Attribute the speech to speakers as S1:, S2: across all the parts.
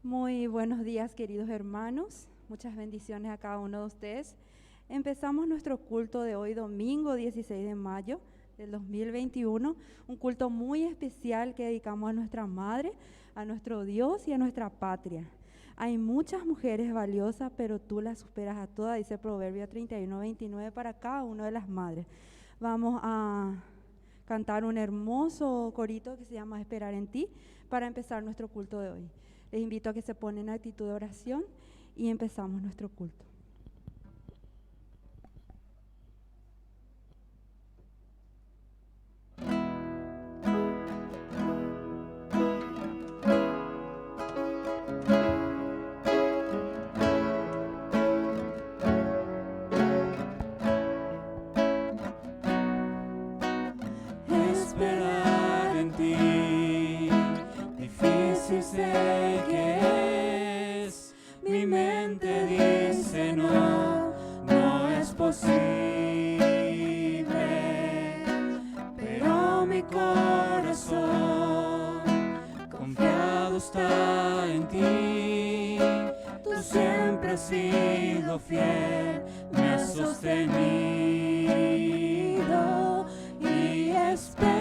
S1: Muy buenos días, queridos hermanos. Muchas bendiciones a cada uno de ustedes. Empezamos nuestro culto de hoy, domingo 16 de mayo del 2021, un culto muy especial que dedicamos a nuestra Madre, a nuestro Dios y a nuestra patria. Hay muchas mujeres valiosas, pero tú las superas a todas, dice Proverbio 31:29 para cada una de las madres. Vamos a cantar un hermoso corito que se llama Esperar en ti para empezar nuestro culto de hoy. Les invito a que se ponen en actitud de oración y empezamos nuestro culto.
S2: Esperar en ti, difícil sé que es. Mi mente dice no, no es posible, pero mi corazón confiado está en ti. Tú siempre has sido fiel, me has sostenido. Y esperaré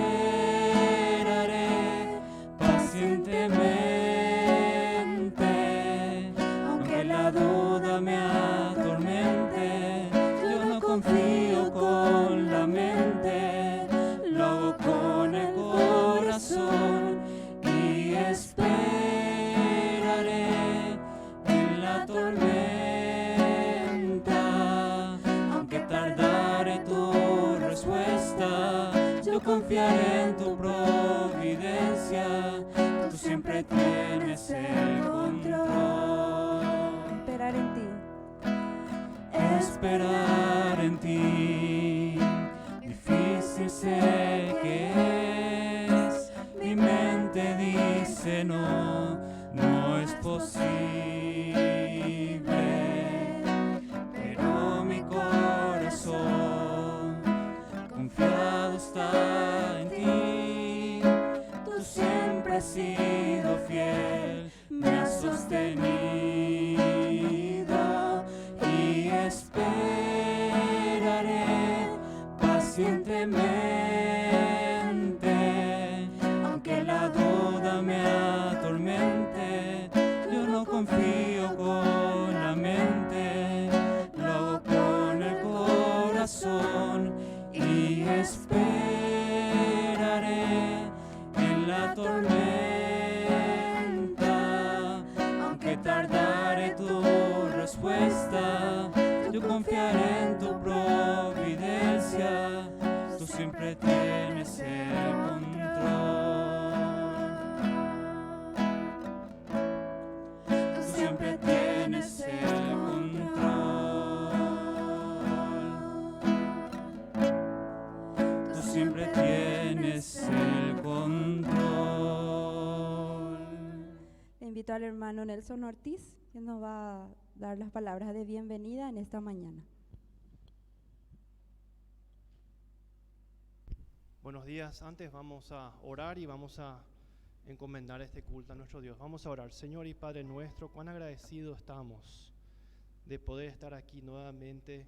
S2: pacientemente, aunque la duda me atormente. Yo no confío con la mente, lo hago con el corazón. Y esperaré en la tormenta, aunque tardare tu respuesta. Yo confiaré en tu providencia, tú siempre tienes el control.
S1: Esperar en ti.
S2: Esperar en ti, difícil sé que es. Mi mente dice no, no es posible, pero mi corazón confiado está en ti. Tú siempre has sido fiel, me has sostenido. Y esperaré pacientemente, aunque la duda me atormente. Yo no confío con la mente, lo hago con el corazón. Y esperaré en la tormenta, aunque tardare tu respuesta. Yo confiaré en tu providencia, tú siempre tienes el control. Tú siempre tienes el control. Tú siempre tienes el control.
S1: Le invito al hermano Nelson Ortiz, que nos va a dar las palabras de bienvenida en esta mañana.
S3: Buenos días. Antes vamos a orar y vamos a encomendar este culto a nuestro Dios. Vamos a orar. Señor y Padre nuestro, cuán agradecidos estamos de poder estar aquí nuevamente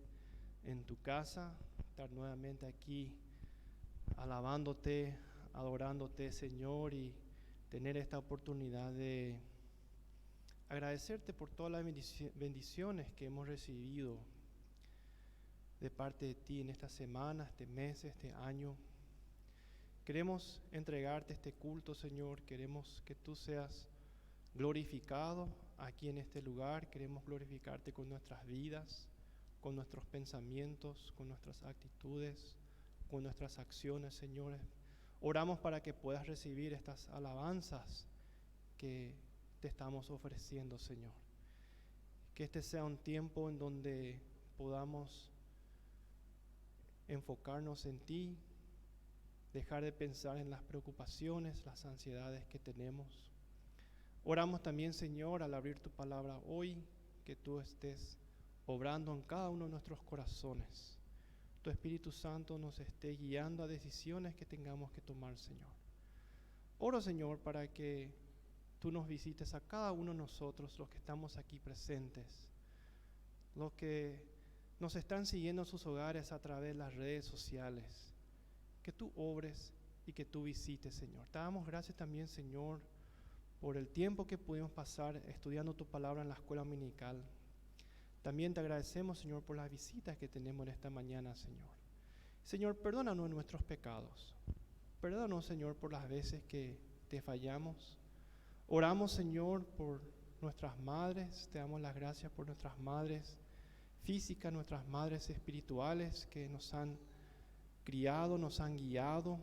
S3: en tu casa, estar nuevamente aquí alabándote, adorándote, Señor, y tener esta oportunidad de agradecerte por todas las bendiciones que hemos recibido de parte de ti en esta semana, este mes, este año. Queremos entregarte este culto, Señor. Queremos que tú seas glorificado aquí en este lugar. Queremos glorificarte con nuestras vidas, con nuestros pensamientos, con nuestras actitudes, con nuestras acciones, Señor. Oramos para que puedas recibir estas alabanzas que te estamos ofreciendo, Señor. Que este sea un tiempo en donde podamos enfocarnos en ti, dejar de pensar en las preocupaciones, las ansiedades que tenemos. Oramos también, Señor, al abrir tu palabra hoy, que tú estés obrando en cada uno de nuestros corazones. Tu Espíritu Santo nos esté guiando a decisiones que tengamos que tomar, Señor. Oro, Señor, para que tú nos visites a cada uno de nosotros, los que estamos aquí presentes, los que nos están siguiendo en sus hogares a través de las redes sociales. Que tú obres y que tú visites, Señor. Te damos gracias también, Señor, por el tiempo que pudimos pasar estudiando tu palabra en la escuela dominical. También te agradecemos, Señor, por las visitas que tenemos en esta mañana, Señor. Señor, perdónanos nuestros pecados. Perdónanos, Señor, por las veces que te fallamos. Oramos, Señor, por nuestras madres. Te damos las gracias por nuestras madres físicas, nuestras madres espirituales que nos han criado, nos han guiado.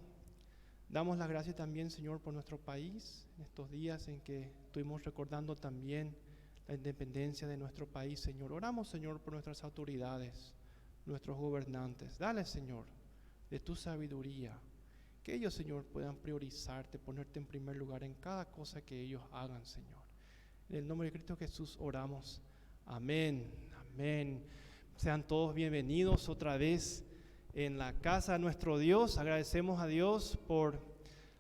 S3: Damos las gracias también, Señor, por nuestro país, en estos días en que estuvimos recordando también la independencia de nuestro país, Señor. Oramos, Señor, por nuestras autoridades, nuestros gobernantes. Dale, Señor, de tu sabiduría, que ellos, Señor, puedan priorizarte, ponerte en primer lugar en cada cosa que ellos hagan, Señor. En el nombre de Cristo Jesús oramos. Amén, amén. Sean todos bienvenidos otra vez en la casa de nuestro Dios. Agradecemos a Dios por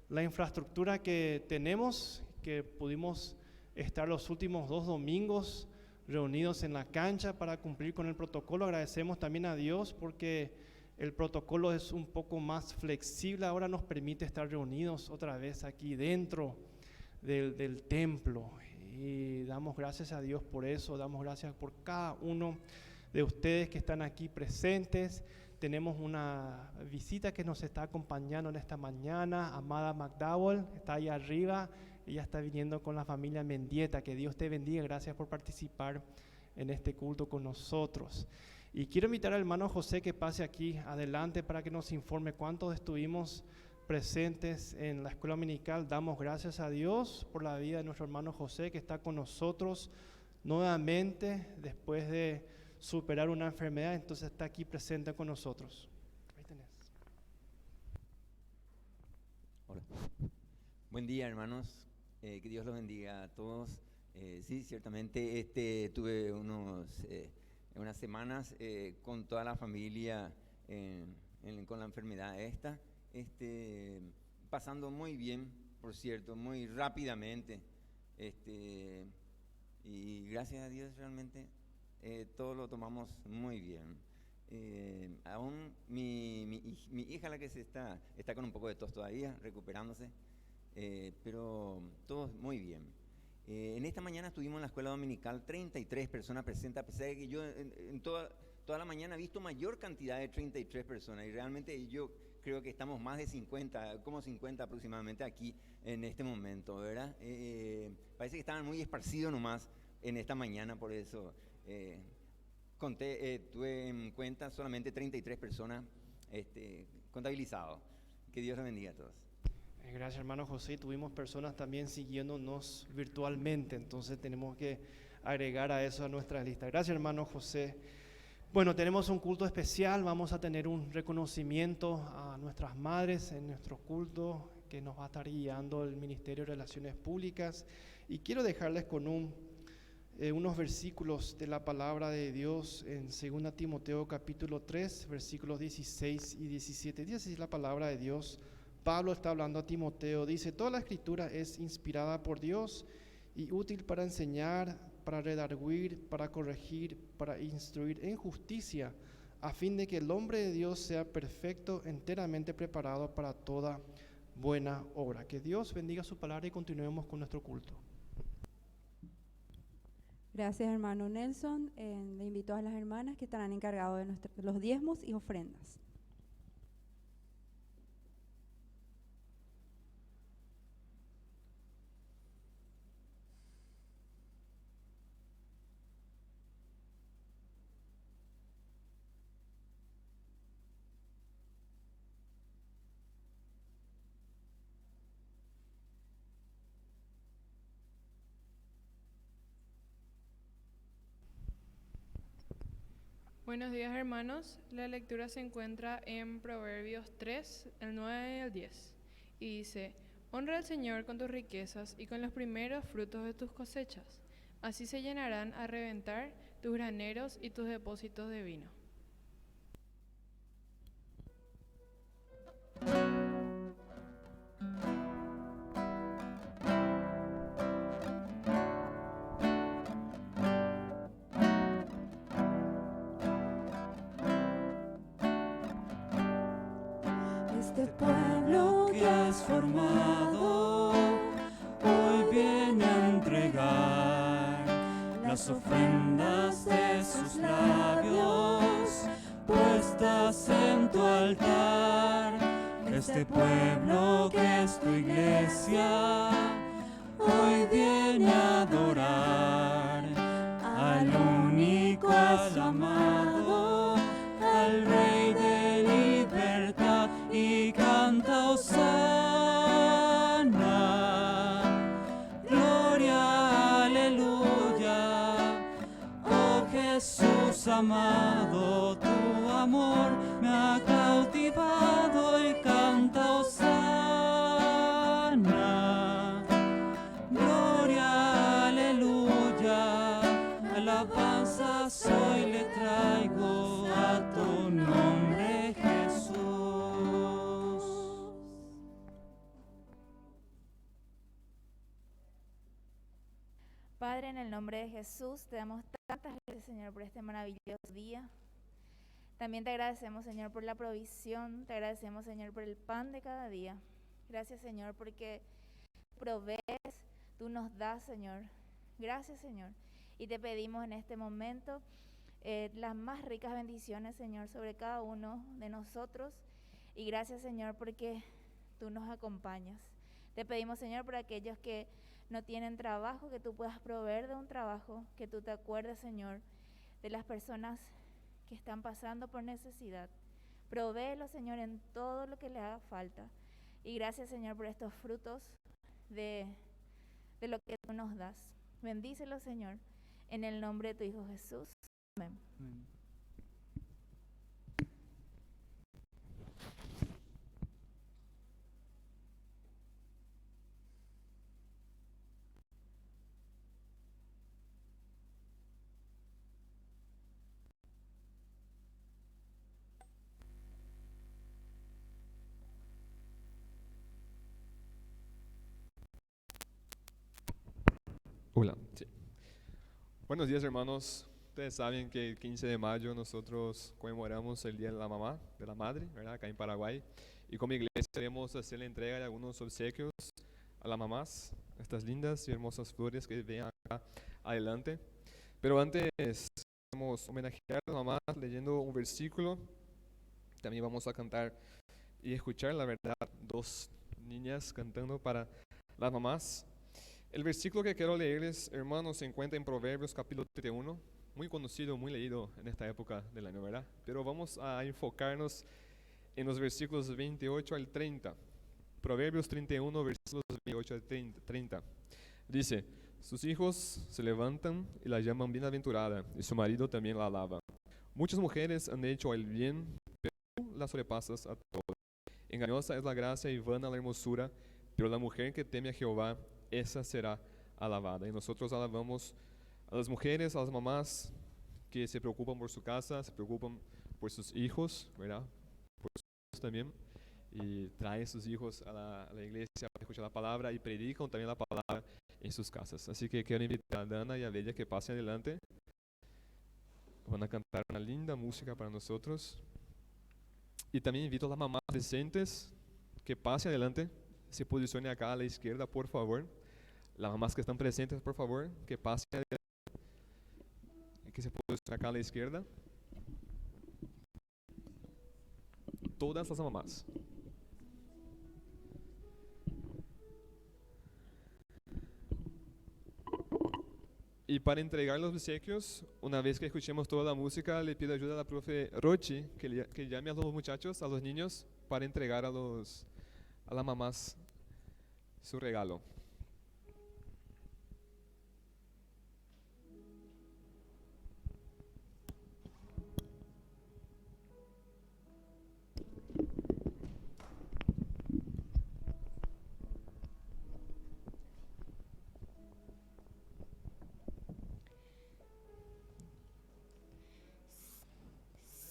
S3: la infraestructura que tenemos, que pudimos estar los últimos 2 domingos reunidos en la cancha para cumplir con el protocolo. Agradecemos también a Dios porque el protocolo es un poco más flexible. Ahora nos permite estar reunidos otra vez aquí dentro del templo. Y damos gracias a Dios por eso. Damos gracias por cada uno de ustedes que están aquí presentes. Tenemos una visita que nos está acompañando en esta mañana, Amada McDowell, está ahí arriba. Ella está viniendo con la familia Mendieta. Que Dios te bendiga. Gracias por participar en este culto con nosotros. Y quiero invitar al hermano José que pase aquí adelante para que nos informe cuántos estuvimos presentes en la escuela dominical. Damos gracias a Dios por la vida de nuestro hermano José, que está con nosotros nuevamente después de superar una enfermedad. Entonces está aquí presente con nosotros. Ahí tenés.
S4: Hola. Buen día, hermanos. Que Dios los bendiga a todos. Sí, ciertamente tuve unas semanas con toda la familia con la enfermedad esta. Pasando muy bien, por cierto, muy rápidamente, y gracias a Dios realmente todo lo tomamos muy bien. Aún mi hija, la que está con un poco de tos todavía, recuperándose, pero todo muy bien. En esta mañana estuvimos en la escuela dominical, 33 personas presentes, a pesar de que yo en toda la mañana he visto mayor cantidad de 33 personas, y realmente yo creo que estamos más de 50, como 50 aproximadamente aquí en este momento, ¿verdad? Parece que estaban muy esparcidos nomás en esta mañana, por eso tuve en cuenta solamente 33 personas contabilizados. Que Dios los bendiga a todos.
S3: Gracias, hermano José. Tuvimos personas también siguiéndonos virtualmente, entonces tenemos que agregar a eso a nuestra lista. Gracias, hermano José. Bueno, tenemos un culto especial. Vamos a tener un reconocimiento a nuestras madres en nuestro culto que nos va a estar guiando el Ministerio de Relaciones Públicas. Y quiero dejarles con unos versículos de la palabra de Dios en 2 Timoteo capítulo 3, versículos 16 y 17. Dice así la palabra de Dios. Pablo está hablando a Timoteo, dice: toda la escritura es inspirada por Dios y útil para enseñar, para redarguir, para corregir, para instruir en justicia, a fin de que el hombre de Dios sea perfecto, enteramente preparado para toda buena obra. Que Dios bendiga su palabra y continuemos con nuestro culto.
S1: Gracias, hermano Nelson. Le invito a las hermanas que estarán encargadas de los diezmos y ofrendas.
S5: Buenos días, hermanos. La lectura se encuentra en Proverbios 3, el 9 y el 10. Y dice: honra al Señor con tus riquezas y con los primeros frutos de tus cosechas. Así se llenarán a reventar tus graneros y tus depósitos de vino.
S2: este pueblo que has formado hoy viene a entregar las ofrendas de sus labios puestas en tu altar. Este pueblo que es tu iglesia hoy viene a adorar al único, al amado, al Rey de libertad, y canta hosana, gloria, aleluya. Oh Jesús amado, tu amor me ha cautivado, y canta hosana, gloria, aleluya. Alabanzas hoy le traigo a tu nombre, Jesús.
S6: Padre, en el nombre de Jesús, te damos tantas gracias, Señor, por este maravilloso día. También te agradecemos, Señor, por la provisión. Te agradecemos, Señor, por el pan de cada día. Gracias, Señor, porque provees, tú nos das, Señor. Gracias, Señor. Y te pedimos en este momento las más ricas bendiciones, Señor, sobre cada uno de nosotros. Y gracias, Señor, porque tú nos acompañas. Te pedimos, Señor, por aquellos que no tienen trabajo, que tú puedas proveer de un trabajo, que tú te acuerdes, Señor, de las personas que están pasando por necesidad. Provéelo, Señor, en todo lo que le haga falta. Y gracias, Señor, por estos frutos de lo que tú nos das. Bendícelo, Señor, en el nombre de tu Hijo Jesús. Amén.
S2: Amén.
S7: Hola. Sí. Buenos días, hermanos. Ustedes saben que el 15 de mayo nosotros conmemoramos el Día de la Mamá, de la Madre, ¿verdad? Acá en Paraguay. Y como iglesia queremos hacer la entrega de algunos obsequios a las mamás, estas lindas y hermosas flores que ven acá adelante. Pero antes vamos a homenajear a las mamás leyendo un versículo. También vamos a cantar y escuchar, la verdad, dos niñas cantando para las mamás. El versículo que quiero leerles, hermanos, se encuentra en Proverbios capítulo 31, muy conocido, muy leído en esta época del año, ¿verdad? Pero vamos a enfocarnos en los versículos 28 al 30. Proverbios 31, versículos 28 al 30. Dice: sus hijos se levantan y la llaman bienaventurada, y su marido también la alaba. Muchas mujeres han hecho el bien, pero tú la sobrepasas a todas. Engañosa es la gracia y vana la hermosura, pero la mujer que teme a Jehová, esa será alabada. Y nosotros alabamos a las mujeres, a las mamás que se preocupan por su casa, se preocupan por sus hijos, ¿verdad? Por sus hijos también, y traen sus hijos a la iglesia para escuchar la palabra y predican también la palabra en sus casas. Así que quiero invitar a Dana y a Bella que pasen adelante. Van a cantar una linda música para nosotros. Y también invito a las mamás presentes que pasen adelante. Se posicione acá a la izquierda, por favor. Las mamás que están presentes, por favor, que pasen adelante. Que se posicione acá a la izquierda. Todas las mamás. Y para entregar los obsequios, una vez que escuchemos toda la música, le pido ayuda a la profe Rochi, que llame a los muchachos, a los niños, para entregar a las mamás su regalo.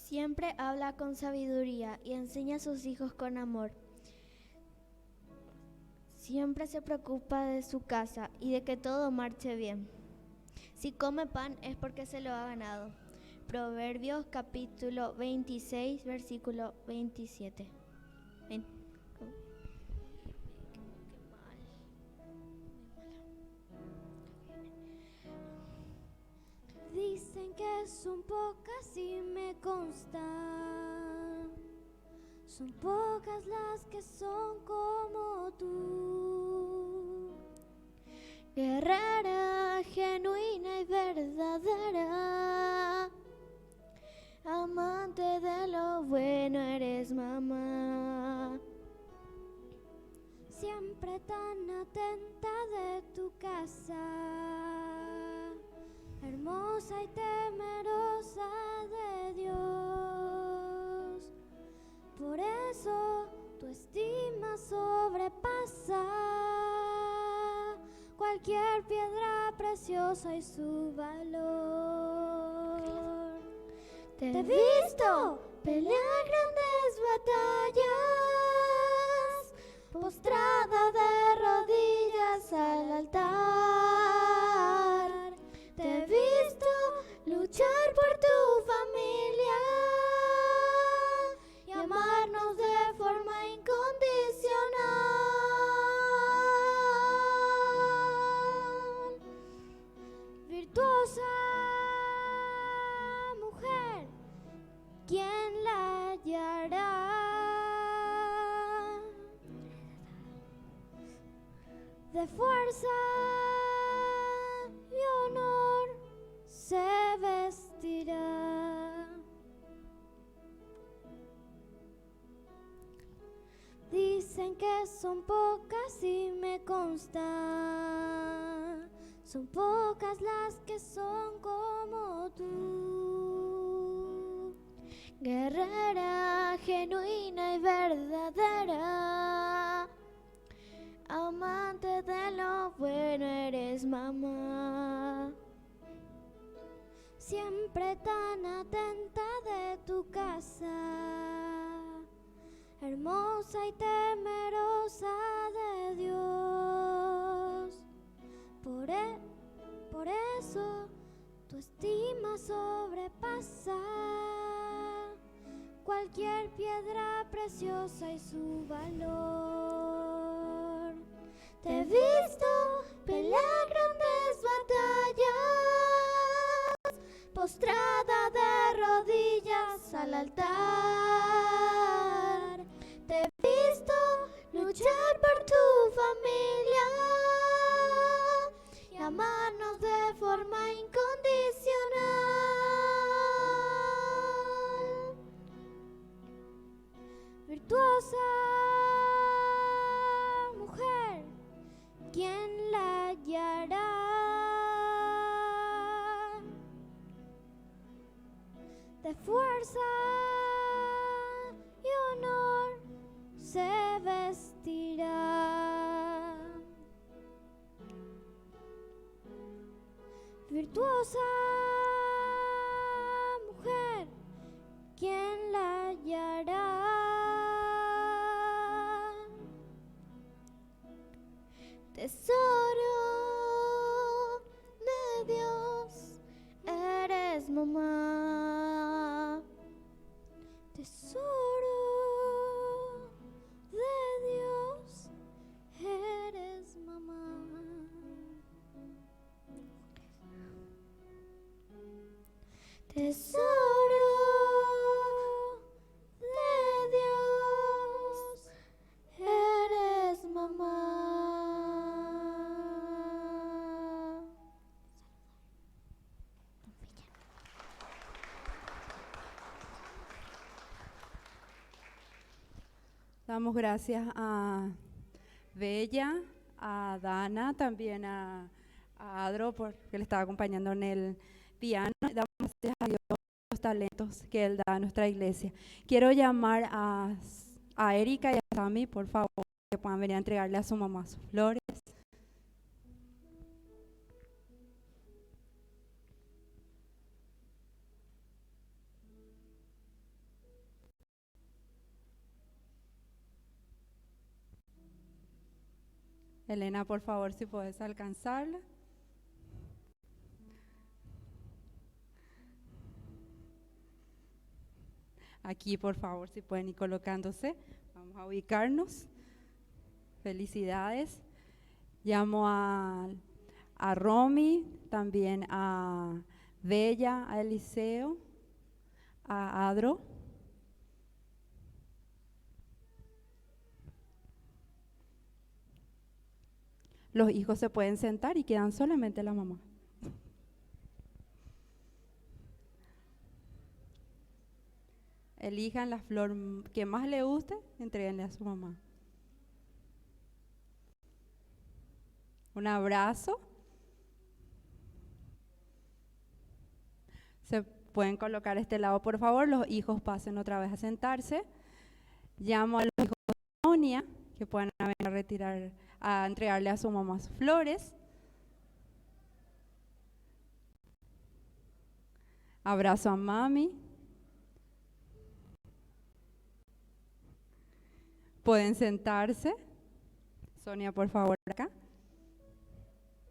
S8: Siempre habla con sabiduría y enseña a sus hijos con amor. Siempre se preocupa de su casa y de que todo marche bien. Si come pan es porque se lo ha ganado. Proverbios capítulo 26, versículo 27. consta. Son pocas las que son como tú. Guerrera, genuina y verdadera. Amante de lo bueno eres, mamá. Siempre tan atenta de tu casa, hermosa y temerosa de Dios. Por eso tu estima sobrepasa cualquier piedra preciosa y su valor. Te he visto pelear grandes batallas, postrada de rodillas al altar. Te he visto luchar por tu familia y amarnos de forma incondicional. Virtuosa mujer, ¿quién la hallará? De fuerza y honor se vestirá. Dicen que son pocas y me consta, son pocas las que son como tú. Guerrera, genuina y verdadera, amante de lo bueno eres, mamá. Siempre tan atenta de tu casa, hermosa y temerosa de Dios. Por eso tu estima sobrepasa cualquier piedra preciosa y su valor. Te he visto pelear grandes batallas, postrada de rodillas al altar. Te he visto luchar por tu familia y amarnos de forma incondicional. Virtuosa mujer, ¿quién la hallará? De fuerza y honor se vestirá. Virtuosa mujer, ¿quién la hallará? Tesoro de Dios eres, mamá. Tesoro de Dios eres, mamá. Tesoro de Dios eres, mamá.
S1: Damos gracias a Bella, a Dana, también a Adro, porque le estaba acompañando en el piano. Damos gracias a Dios por los talentos que Él da a nuestra iglesia. Quiero llamar a Erika y a Sammy, por favor, que puedan venir a entregarle a su mamá sus flores. Elena, por favor, si puedes alcanzarla. Aquí, por favor, si pueden ir colocándose. Vamos a ubicarnos. Felicidades. Llamo a Romy, también a Bella, a Eliseo, a Adro. Los hijos se pueden sentar y quedan solamente la mamá. Elijan la flor que más le guste, entréguenle a su mamá. Un abrazo. Se pueden colocar a este lado, por favor. Los hijos pasen otra vez a sentarse. Llamo a los hijos de Sonia que puedan venir a retirar, a entregarle a su mamá sus flores. Abrazo a mami. Pueden sentarse. Sonia, por favor, acá.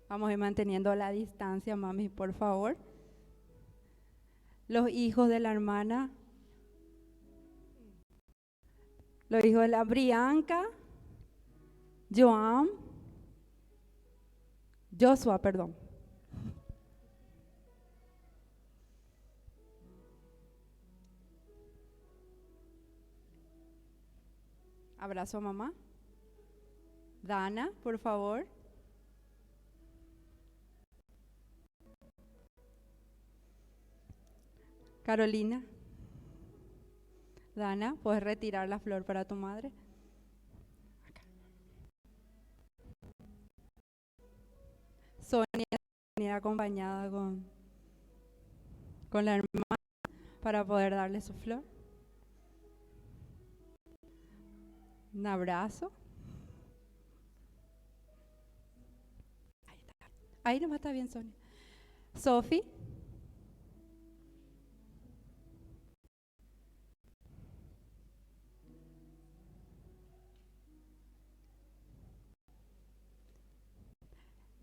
S1: Vamos a ir manteniendo la distancia, mami, por favor. Los hijos de la hermana. Los hijos de la Brianca. Joshua, perdón. Abrazo a mamá. Dana, por favor. Carolina. Dana, ¿puedes retirar la flor para tu madre? Acá. Sonia venir acompañada con la hermana para poder darle su flor. Un abrazo. Ahí está. Ahí nomás está bien, Sonia. Sofi.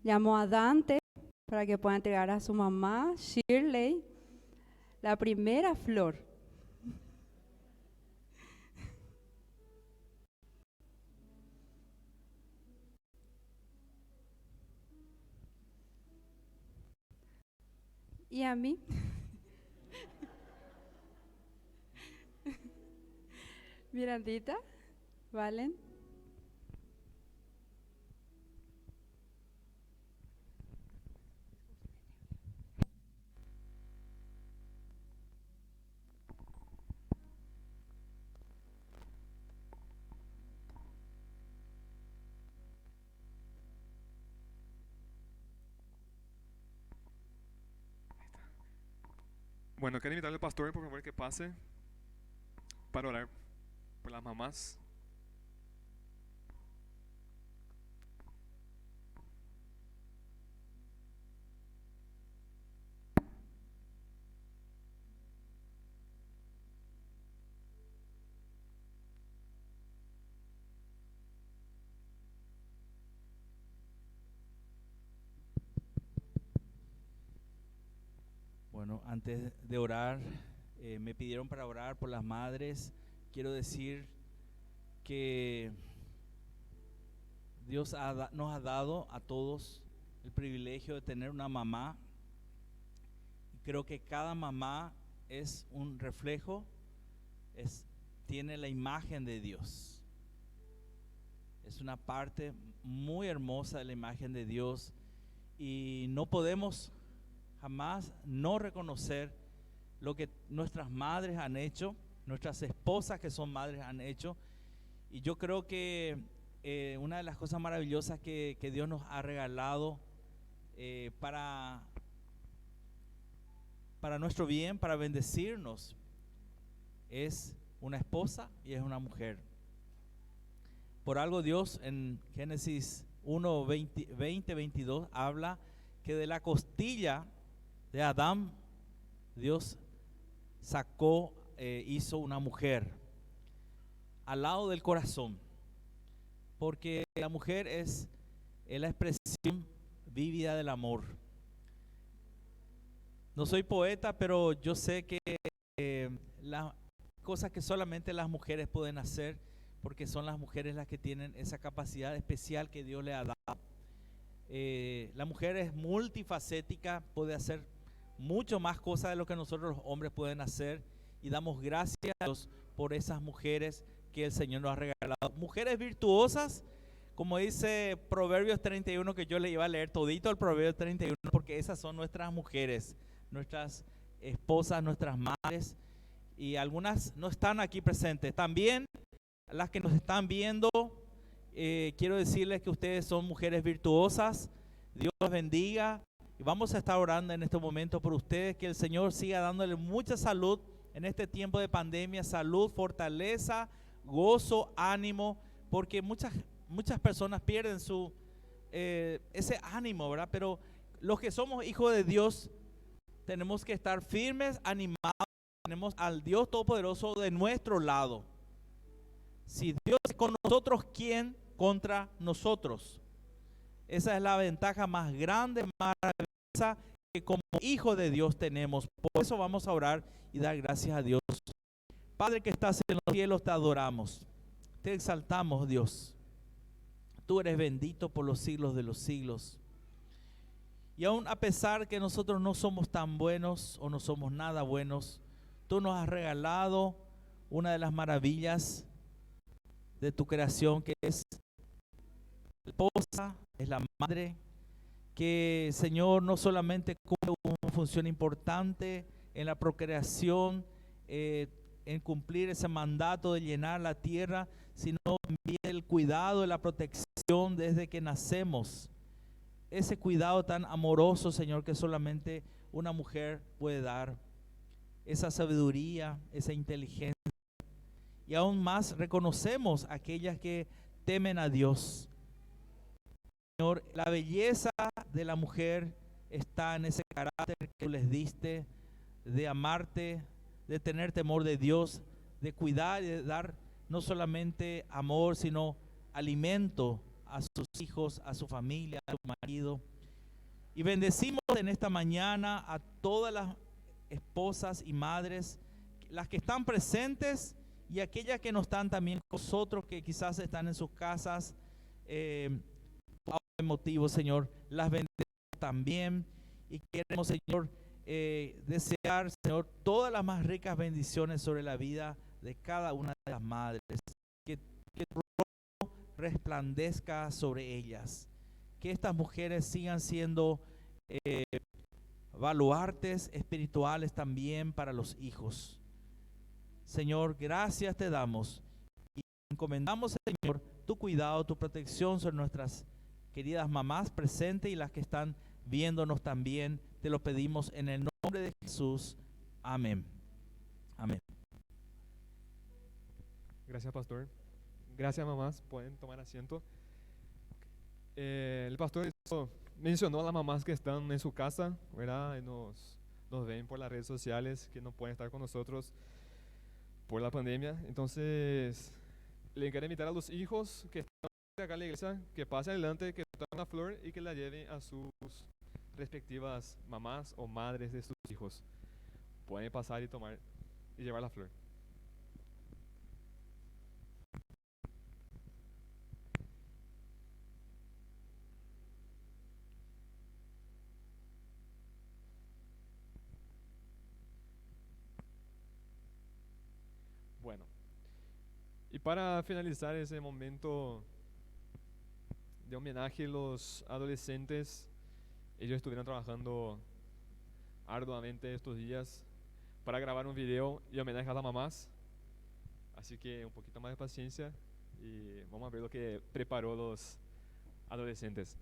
S1: Llamo a Dante para que pueda entregar a su mamá, Shirley, la primera flor. Y a mí. Mirandita, Valen.
S7: Bueno, quiero invitarle al pastor, por favor, que pase para orar por las mamás.
S9: Bueno, antes de orar, me pidieron para orar por las madres. Quiero decir que Dios nos ha dado a todos el privilegio de tener una mamá. Y creo que cada mamá es un reflejo, tiene la imagen de Dios. Es una parte muy hermosa de la imagen de Dios y no podemos jamás no reconocer lo que nuestras madres han hecho, nuestras esposas que son madres han hecho. Y yo creo que una de las cosas maravillosas que Dios nos ha regalado para nuestro bien, para bendecirnos, es una esposa y es una mujer. Por algo Dios en Génesis 1, 22 habla que de la costilla de Adán, Dios hizo una mujer al lado del corazón, porque la mujer es la expresión vívida del amor. No soy poeta, pero yo sé que las cosas que solamente las mujeres pueden hacer, porque son las mujeres las que tienen esa capacidad especial que Dios le ha dado. La mujer es multifacética, puede hacer mucho más cosas de lo que nosotros los hombres pueden hacer, y damos gracias a Dios por esas mujeres que el Señor nos ha regalado. Mujeres virtuosas, como dice Proverbios 31, que yo le iba a leer todito el Proverbios 31, porque esas son nuestras mujeres, nuestras esposas, nuestras madres, y algunas no están aquí presentes. También las que nos están viendo, quiero decirles que ustedes son mujeres virtuosas. Dios los bendiga, y vamos a estar orando en este momento por ustedes, que el Señor siga dándole mucha salud en este tiempo de pandemia, salud, fortaleza, gozo, ánimo, porque muchas personas pierden ese ánimo, ¿verdad? Pero los que somos hijos de Dios tenemos que estar firmes, animados. Tenemos al Dios Todopoderoso de nuestro lado. Si Dios es con nosotros, ¿quién contra nosotros? Esa es la ventaja más grande, maravillosa, que como hijos de Dios tenemos. Por eso vamos a orar y dar gracias a Dios. Padre que estás en los cielos, te adoramos, te exaltamos, Dios. Tú eres bendito por los siglos de los siglos. Y aún a pesar que nosotros no somos tan buenos o no somos nada buenos, tú nos has regalado una de las maravillas de tu creación, que es la esposa, es la madre, que, Señor, no solamente cumple una función importante en la procreación, en cumplir ese mandato de llenar la tierra, sino también el cuidado y la protección desde que nacemos. Ese cuidado tan amoroso, Señor, que solamente una mujer puede dar. Esa sabiduría, esa inteligencia. Y aún más reconocemos a aquellas que temen a Dios. Señor, la belleza de la mujer está en ese carácter que tú les diste, de amarte, de tener temor de Dios, de cuidar y de dar no solamente amor, sino alimento a sus hijos, a su familia, a su marido. Y bendecimos en esta mañana a todas las esposas y madres, las que están presentes y aquellas que no están también con nosotros, que quizás están en sus casas por algún motivo, Señor. Las bendecimos también y queremos, Señor, desear, Señor, todas las más ricas bendiciones sobre la vida de cada una de las madres, que tu rostro resplandezca sobre ellas, que estas mujeres sigan siendo baluartes espirituales también para los hijos. Señor, gracias te damos y encomendamos, Señor, tu cuidado, tu protección sobre nuestras queridas mamás presentes y las que están viéndonos también. Te lo pedimos en el nombre de Jesús. Amén. Amén.
S7: Gracias, pastor. Gracias, mamás. Pueden tomar asiento. El pastor mencionó a las mamás que están en su casa, ¿verdad? Y nos ven por las redes sociales, que no pueden estar con nosotros por la pandemia. Entonces, le quiero invitar a los hijos que están acá en la iglesia, que pasen adelante, que tomen una flor y que la lleven a sus respectivas mamás o madres de sus hijos. Pueden pasar y tomar y llevar la flor. Bueno, y para finalizar ese momento de homenaje, los adolescentes, ellos estuvieron trabajando arduamente estos días para grabar un video y homenaje a las mamás. Así que un poquito más de paciencia y vamos a ver lo que preparó los adolescentes.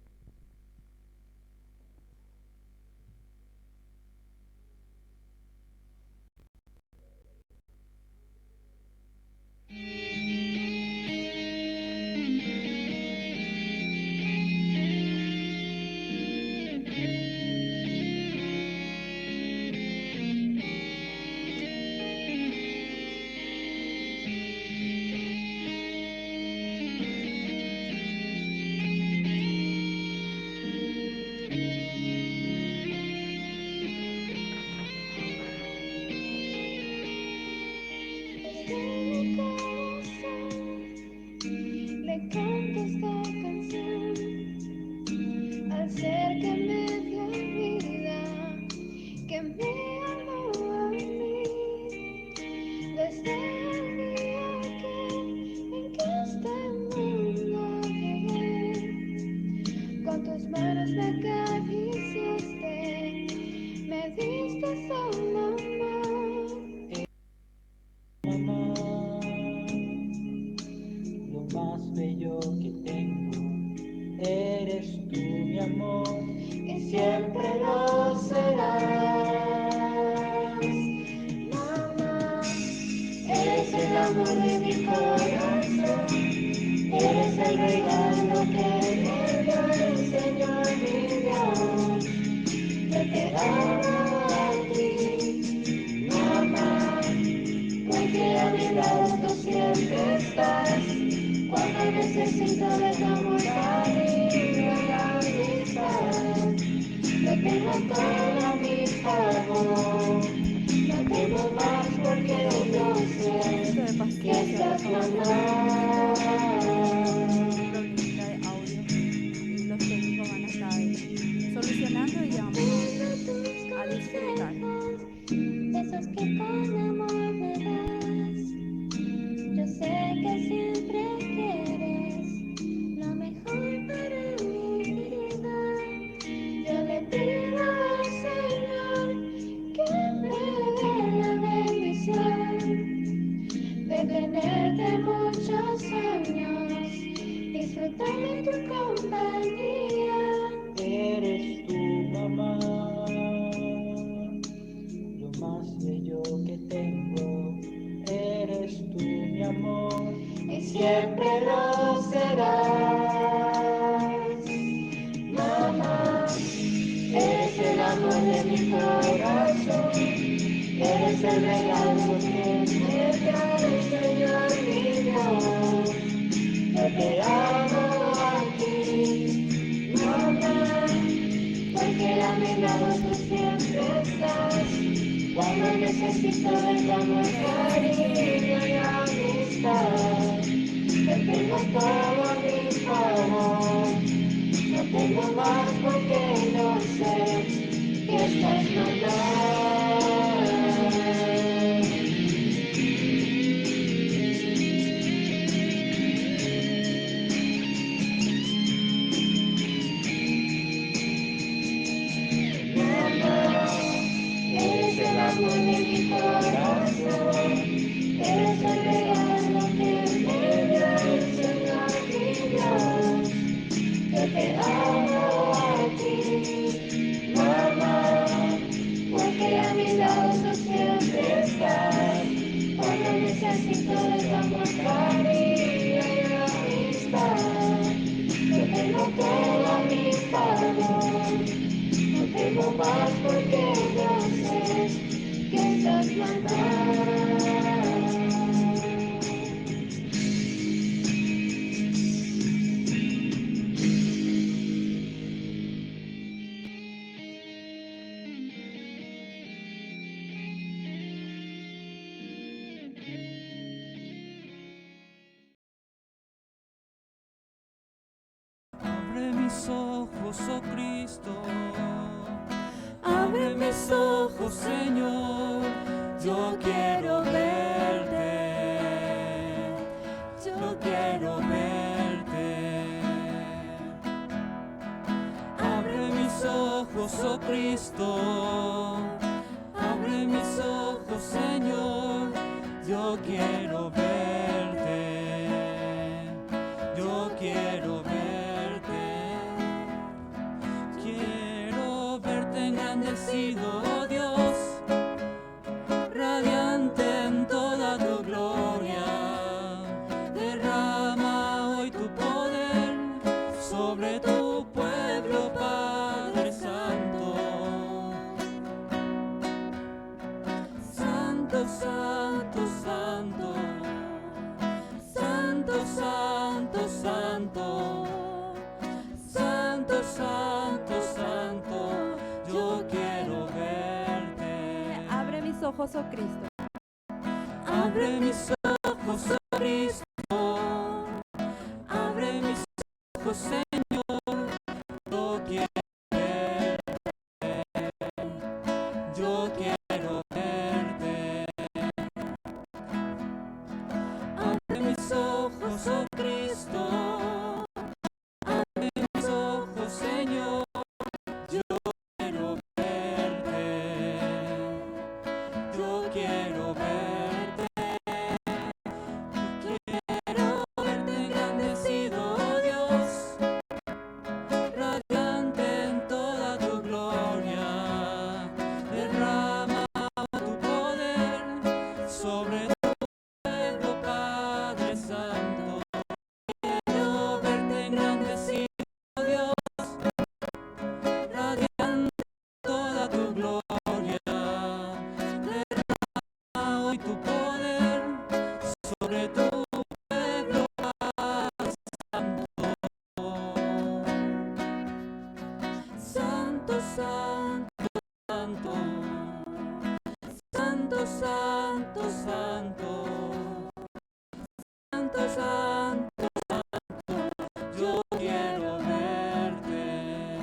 S10: tus manos me acariciaste, me diste un amor.
S2: Mamá, lo más bello que tengo, eres tú mi amor,
S10: Y siempre lo serás. Mamá, eres el amor de mi corazón, eres el regalo que me dio el Señor mi Dios. Yo te amo a ti, mamá, porque a mi lado tú siempre estás. Cuando necesito de tu amor, cariño y amistad, yo tengo todo a mi favor. No tengo más porque yo sé que estás mamá.
S1: Problemita de audio y los técnicos van a estar solucionando y ya vamos a disfrutar.
S10: Besos que con amor me das. Yo sé que siempre quieres lo mejor para mi vida. Yo le pido al Señor que me dé la bendición de tenerte muchos años, disfrutar de tu compañía.
S2: eres tú mamá, lo más bello que tengo, eres tú mi amor,
S10: Y siempre lo serás. Mamá, eres el amor de mi corazón, eres el regalo que me trae el Señor mi Dios. Yo te amo a ti, mamá, porque a mi lado tú siempre estás. Cuando necesito de tu amor, cariño y amistad, yo tengo todo a mi favor. No tengo más porque yo sé que estás mamá. Eres el amor de mi corazón, eres el regalo que me dio el Señor mi Dios. Yo te amo a ti, mamá, porque a mi lado tú siempre estás. Cuando necesito de tu amor, cariño y amistad, yo tengo todo a mi favor. No tengo más porque yo sé que estás mamá.
S2: abre mis ojos, oh Cristo,
S11: Abre mis ojos, Señor, yo quiero verte, yo quiero verte.
S2: abre mis ojos, oh Cristo, abre mis ojos, Señor, yo quiero verte, yo quiero verte, quiero verte engrandecido, oh Dios, radiante en toda tu gloria, derrama hoy tu poder sobre tu pueblo, Padre Santo. Santo, santo, santo, santo, santo, santo, santo, santo, santo, yo quiero verte.
S1: Abre mis ojos, oh Cristo.
S2: Abre mis ojos, oh Cristo, abre mis ojos, Señor, yo quiero verte, yo quiero verte. Abre mis ojos, oh Cristo, abre mis ojos, Señor.
S11: santo, santo, santo, santo, santo, santo, yo quiero verte.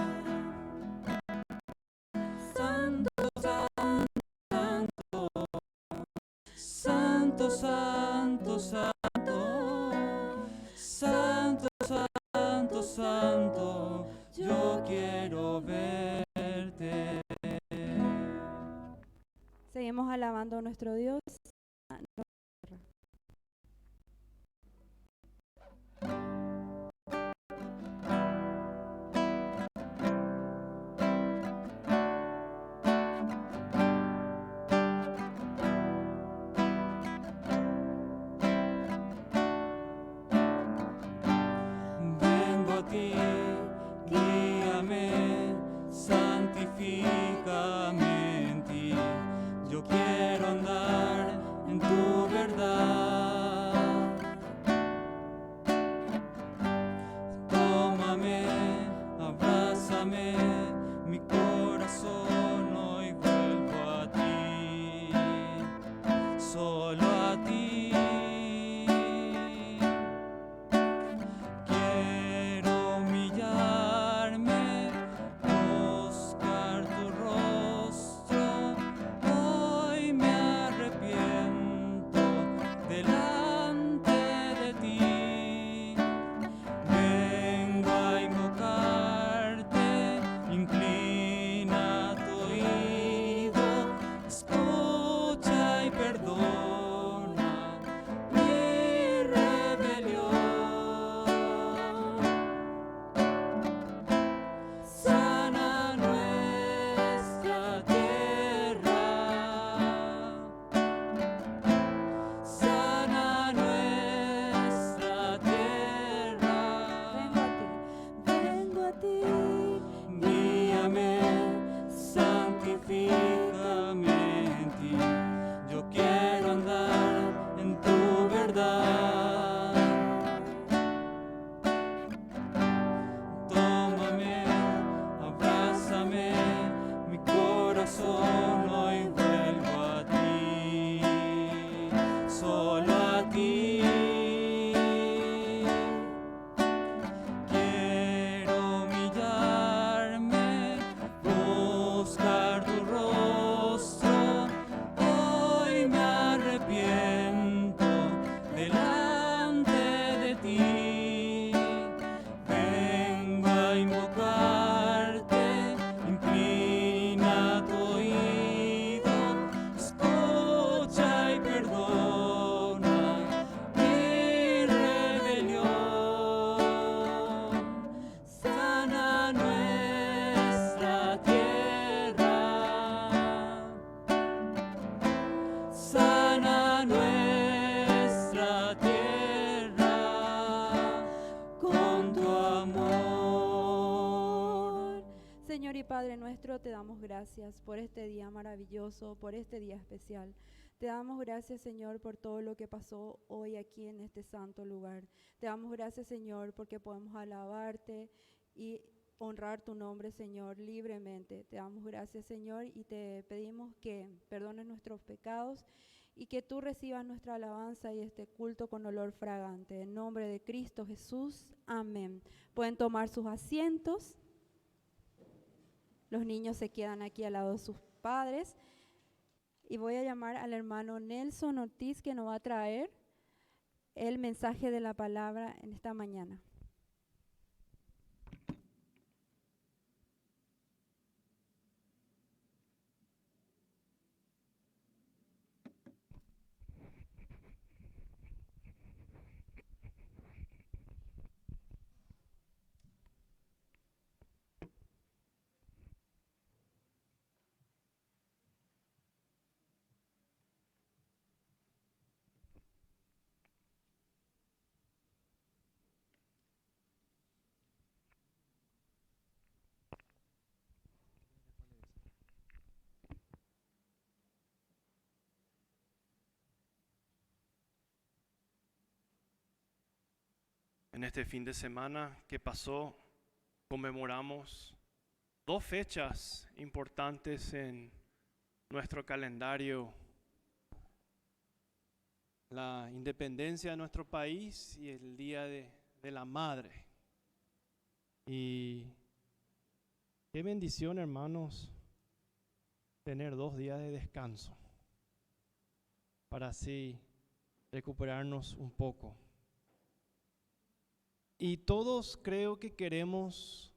S11: Santo, santo, santo, santo, santo, santo, santo, yo quiero verte.
S1: Seguimos alabando a nuestro Dios.
S11: Vengo a ti, guíame, santifícame en ti. Yo quiero andar en tu verdad. Tómame, abrázame, mi corazón hoy vuelvo a ti, solo a ti. Quiero humillarme, buscar tu rostro. Hoy me arrepiento delante de ti. Vengo a invocarte, inclina tu oído, escucha y perdona mi rebelión. Sana nuestra tierra, sana nuestra tierra.
S1: Vengo a ti,
S11: Guíame, santifícame en ti. Yo quiero andar en tu verdad. Tómame, abrázame, mi corazón hoy vuelvo a ti, solo a ti. Quiero humillarme, buscar tu rostro. Hoy me arrepiento delante de ti. Vengo a invocarte, inclina tu oído, escucha y perdona mi rebelión. Sana nuestra tierra, sana nuestra tierra con tu amor.
S1: Señor y Padre nuestro, te damos gracias por este día maravilloso, por este día especial. Te damos gracias, Señor, por todo lo que pasó hoy aquí en este santo lugar. Te damos gracias, Señor, porque podemos alabarte y honrar tu nombre, Señor, libremente. Te damos gracias, Señor, y te pedimos que perdones nuestros pecados y que tú recibas nuestra alabanza y este culto con olor fragante. En nombre de Cristo Jesús, amén. Pueden tomar sus asientos. Los niños se quedan aquí al lado de sus padres. Y voy a llamar al hermano Nelson Ortiz, que nos va a traer el mensaje de la palabra en esta mañana.
S3: En este fin de semana que pasó, conmemoramos dos fechas importantes en nuestro calendario: la independencia de nuestro país y el Día de la Madre. Y qué bendición, hermanos, tener 2 días de descanso para así recuperarnos un poco. Y todos creo que queremos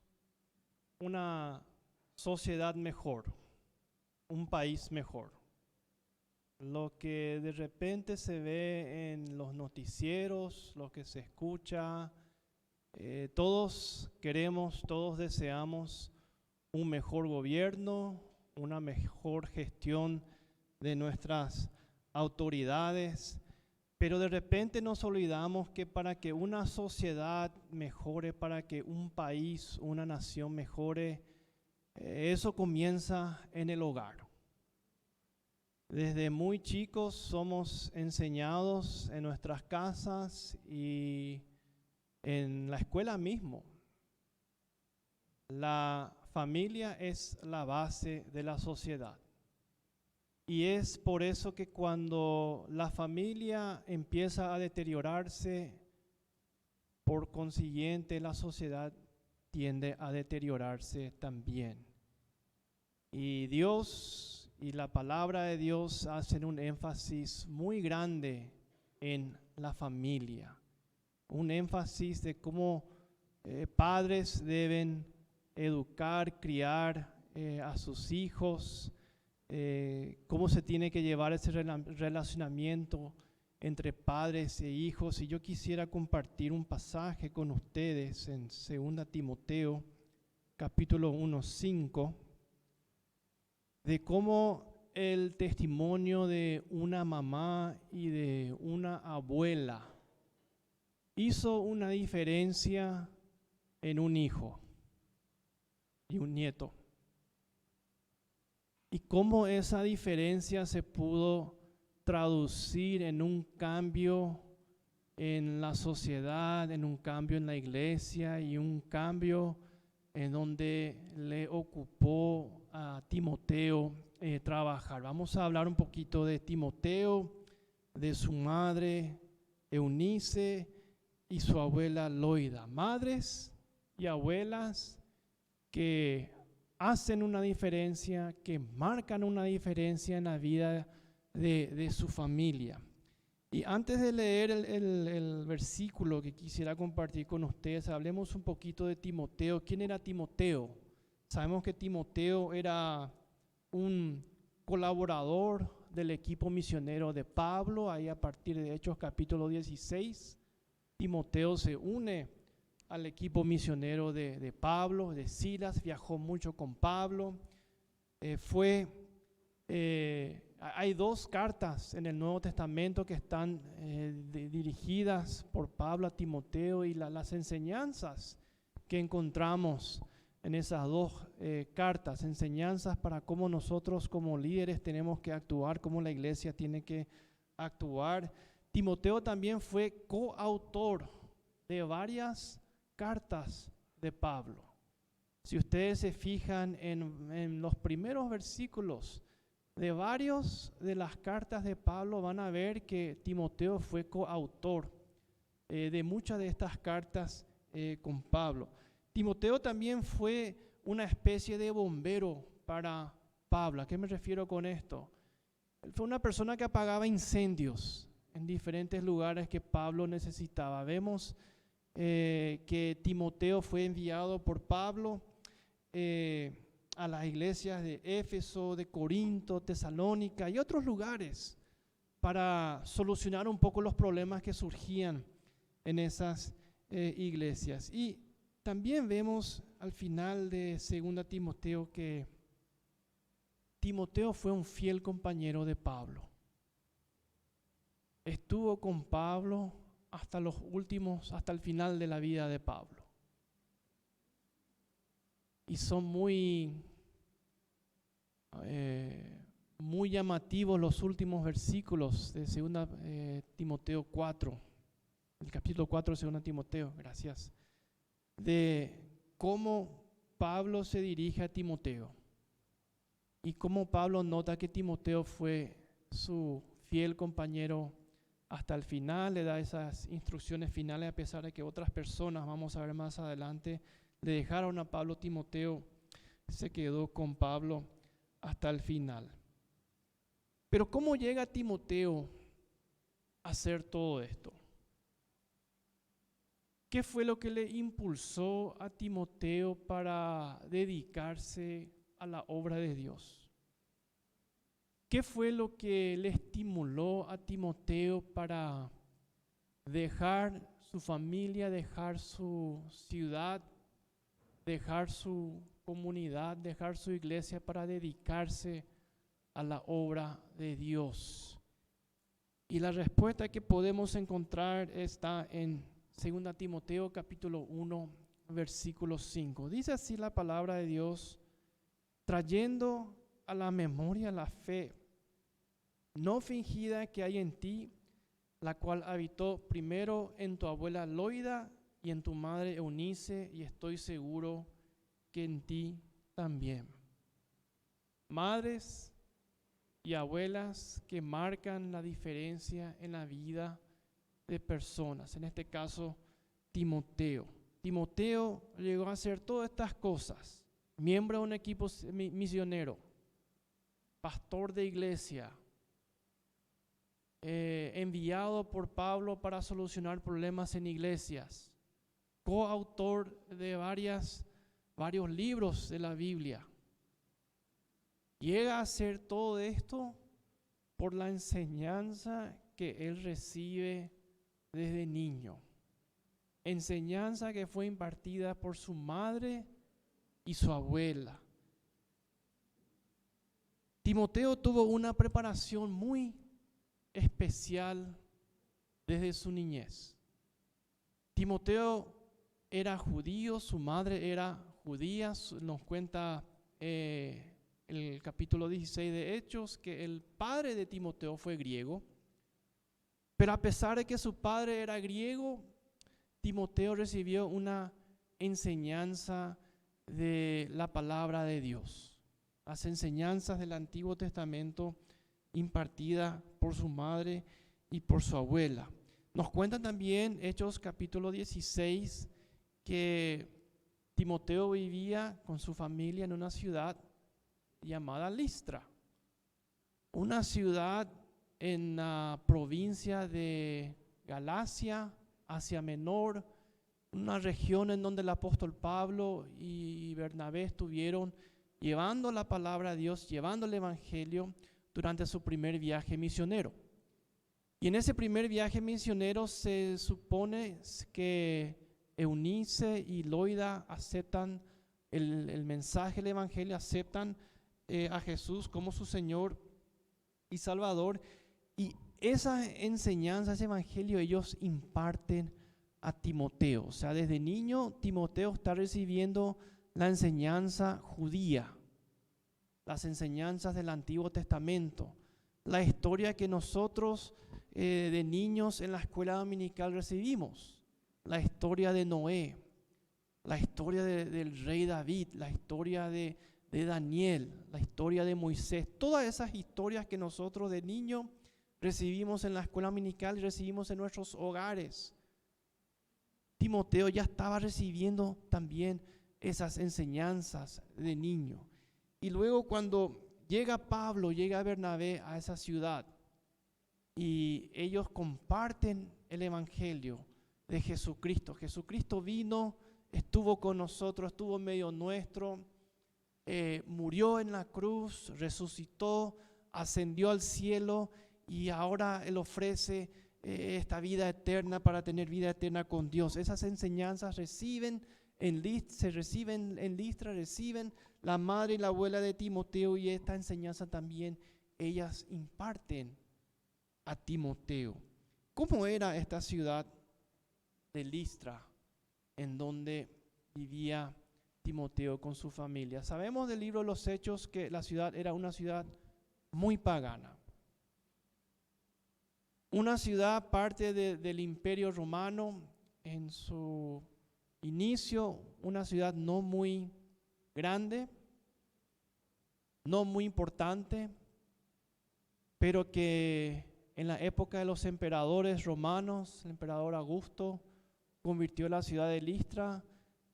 S3: una sociedad mejor, un país mejor. Lo que de repente se ve en los noticieros, lo que se escucha, todos queremos, todos deseamos un mejor gobierno, una mejor gestión de nuestras autoridades, pero de repente nos olvidamos que para que una sociedad mejore, para que un país, una nación mejore, eso comienza en el hogar. Desde muy chicos somos enseñados en nuestras casas y en la escuela mismo. La familia es la base de la sociedad. Y es por eso que cuando la familia empieza a deteriorarse, por consiguiente la sociedad tiende a deteriorarse también. Y Dios y la palabra de Dios hacen un énfasis muy grande en la familia. Un énfasis de cómo padres deben educar, criar a sus hijos, cómo se tiene que llevar ese relacionamiento entre padres e hijos. Y yo quisiera compartir un pasaje con ustedes en 2 Timoteo, capítulo 1, 5, de cómo el testimonio de una mamá y de una abuela hizo una diferencia en un hijo y un nieto. Y cómo esa diferencia se pudo traducir en un cambio en la sociedad, en un cambio en la iglesia y un cambio en donde le ocupó a Timoteo trabajar. Vamos a hablar un poquito de Timoteo, de su madre Eunice y su abuela Loida. Madres y abuelas que hacen una diferencia, que marcan una diferencia en la vida de su familia. Y antes de leer el versículo que quisiera compartir con ustedes, hablemos un poquito de Timoteo. ¿Quién era Timoteo? Sabemos que Timoteo era un colaborador del equipo misionero de Pablo. Ahí a partir de Hechos capítulo 16, Timoteo se une al equipo misionero de Pablo, de Silas, viajó mucho con Pablo. Hay 2 cartas en el Nuevo Testamento que están dirigidas por Pablo a Timoteo, y las enseñanzas que encontramos en esas 2 cartas, enseñanzas para cómo nosotros como líderes tenemos que actuar, cómo la iglesia tiene que actuar. Timoteo también fue coautor de varias cartas de Pablo. Si ustedes se fijan en los primeros versículos de varios de las cartas de Pablo, van a ver que Timoteo fue coautor de muchas de estas cartas con Pablo. Timoteo también fue una especie de bombero para Pablo. ¿A qué me refiero con esto? Él fue una persona que apagaba incendios en diferentes lugares que Pablo necesitaba. Vemos que Timoteo fue enviado por Pablo a las iglesias de Éfeso, de Corinto, Tesalónica y otros lugares para solucionar un poco los problemas que surgían en esas iglesias. Y también vemos al final de 2 Timoteo que Timoteo fue un fiel compañero de Pablo. Estuvo con Pablo hasta el final de la vida de Pablo. Y son muy llamativos los últimos versículos de 2 Timoteo 4, el capítulo 4 de 2 Timoteo, gracias, de cómo Pablo se dirige a Timoteo y cómo Pablo nota que Timoteo fue su fiel compañero hasta el final, le da esas instrucciones finales a pesar de que otras personas, vamos a ver más adelante, le dejaron a Pablo. Timoteo se quedó con Pablo hasta el final. Pero ¿cómo llega Timoteo a hacer todo esto? ¿Qué fue lo que le impulsó a Timoteo para dedicarse a la obra de Dios? ¿Qué fue lo que le estimuló a Timoteo para dejar su familia, dejar su ciudad, dejar su comunidad, dejar su iglesia para dedicarse a la obra de Dios? Y la respuesta que podemos encontrar está en 2 Timoteo capítulo 1, versículo 5. Dice así la palabra de Dios: trayendo a la memoria la fe no fingida que hay en ti, la cual habitó primero en tu abuela Loida y en tu madre Eunice, y estoy seguro que en ti también. Madres y abuelas que marcan la diferencia en la vida de personas, en este caso Timoteo. Timoteo llegó a hacer todas estas cosas: miembro de un equipo misionero, pastor de iglesia, enviado por Pablo para solucionar problemas en iglesias, coautor de varios libros de la Biblia. Llega a hacer todo esto por la enseñanza que él recibe desde niño. Enseñanza que fue impartida por su madre y su abuela. Timoteo tuvo una preparación muy especial desde su niñez. Timoteo era judío, su madre era judía. Nos cuenta el capítulo 16 de Hechos que el padre de Timoteo fue griego. Pero a pesar de que su padre era griego, Timoteo recibió una enseñanza de la palabra de Dios, las enseñanzas del Antiguo Testamento impartida por su madre y por su abuela. Nos cuentan también Hechos capítulo 16 que Timoteo vivía con su familia en una ciudad llamada Listra, una ciudad en la provincia de Galacia, Asia Menor, una región en donde el apóstol Pablo y Bernabé estuvieron llevando la palabra de Dios, llevando el evangelio durante su primer viaje misionero. Y en ese primer viaje misionero se supone que Eunice y Loida aceptan el mensaje del evangelio, aceptan a Jesús como su Señor y Salvador, y esa enseñanza, ese evangelio ellos imparten a Timoteo. O sea, desde niño Timoteo está recibiendo la enseñanza judía, las enseñanzas del Antiguo Testamento, la historia que nosotros de niños en la escuela dominical recibimos, la historia de Noé, la historia del rey David, la historia de Daniel, la historia de Moisés, todas esas historias que nosotros de niño recibimos en la escuela dominical y recibimos en nuestros hogares. Timoteo ya estaba recibiendo también esas enseñanzas de niño. Y luego cuando llega Pablo, llega Bernabé a esa ciudad y ellos comparten el evangelio de Jesucristo. Jesucristo vino, estuvo con nosotros, estuvo en medio nuestro, murió en la cruz, resucitó, ascendió al cielo y ahora Él ofrece esta vida eterna para tener vida eterna con Dios. Esas enseñanzas se reciben en Listra, reciben la madre y la abuela de Timoteo, y esta enseñanza también ellas imparten a Timoteo. ¿Cómo era esta ciudad de Listra en donde vivía Timoteo con su familia? Sabemos del libro de los Hechos que la ciudad era una ciudad muy pagana. Una ciudad parte del Imperio Romano en su inicio, una ciudad no muy grande, no muy importante, pero que en la época de los emperadores romanos, el emperador Augusto convirtió la ciudad de Listra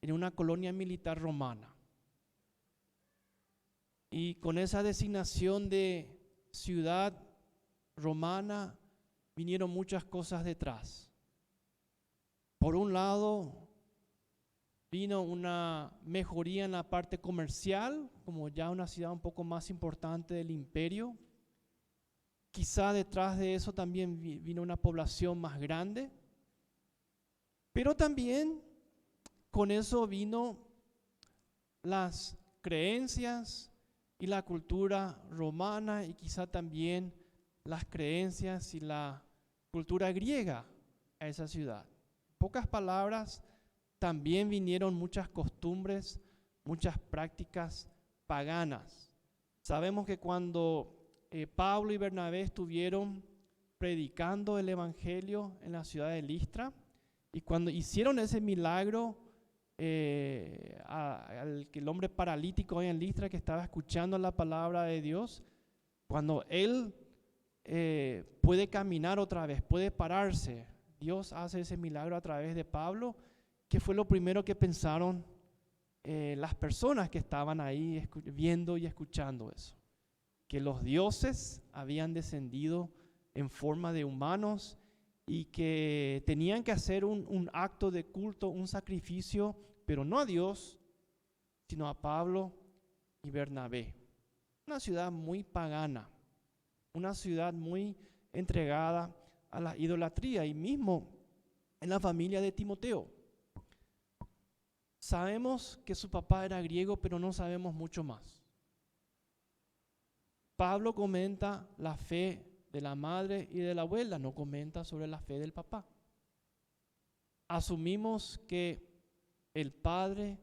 S3: en una colonia militar romana. Y con esa designación de ciudad romana vinieron muchas cosas detrás. Por un lado, vino una mejoría en la parte comercial, como ya una ciudad un poco más importante del imperio. Quizá detrás de eso también vino una población más grande, pero también con eso vino las creencias y la cultura romana y quizá también las creencias y la cultura griega a esa ciudad. En pocas palabras, también vinieron muchas costumbres, muchas prácticas paganas. Sabemos que cuando Pablo y Bernabé estuvieron predicando el evangelio en la ciudad de Listra, y cuando hicieron ese milagro al que el hombre paralítico en Listra que estaba escuchando la palabra de Dios, cuando él puede caminar otra vez, puede pararse, Dios hace ese milagro a través de Pablo. ¿Qué fue lo primero que pensaron las personas que estaban ahí viendo y escuchando eso? Que los dioses habían descendido en forma de humanos y que tenían que hacer un acto de culto, un sacrificio, pero no a Dios, sino a Pablo y Bernabé. Una ciudad muy pagana, una ciudad muy entregada a la idolatría, y mismo en la familia de Timoteo. Sabemos que su papá era griego, pero no sabemos mucho más. Pablo comenta la fe de la madre y de la abuela, no comenta sobre la fe del papá. Asumimos que el padre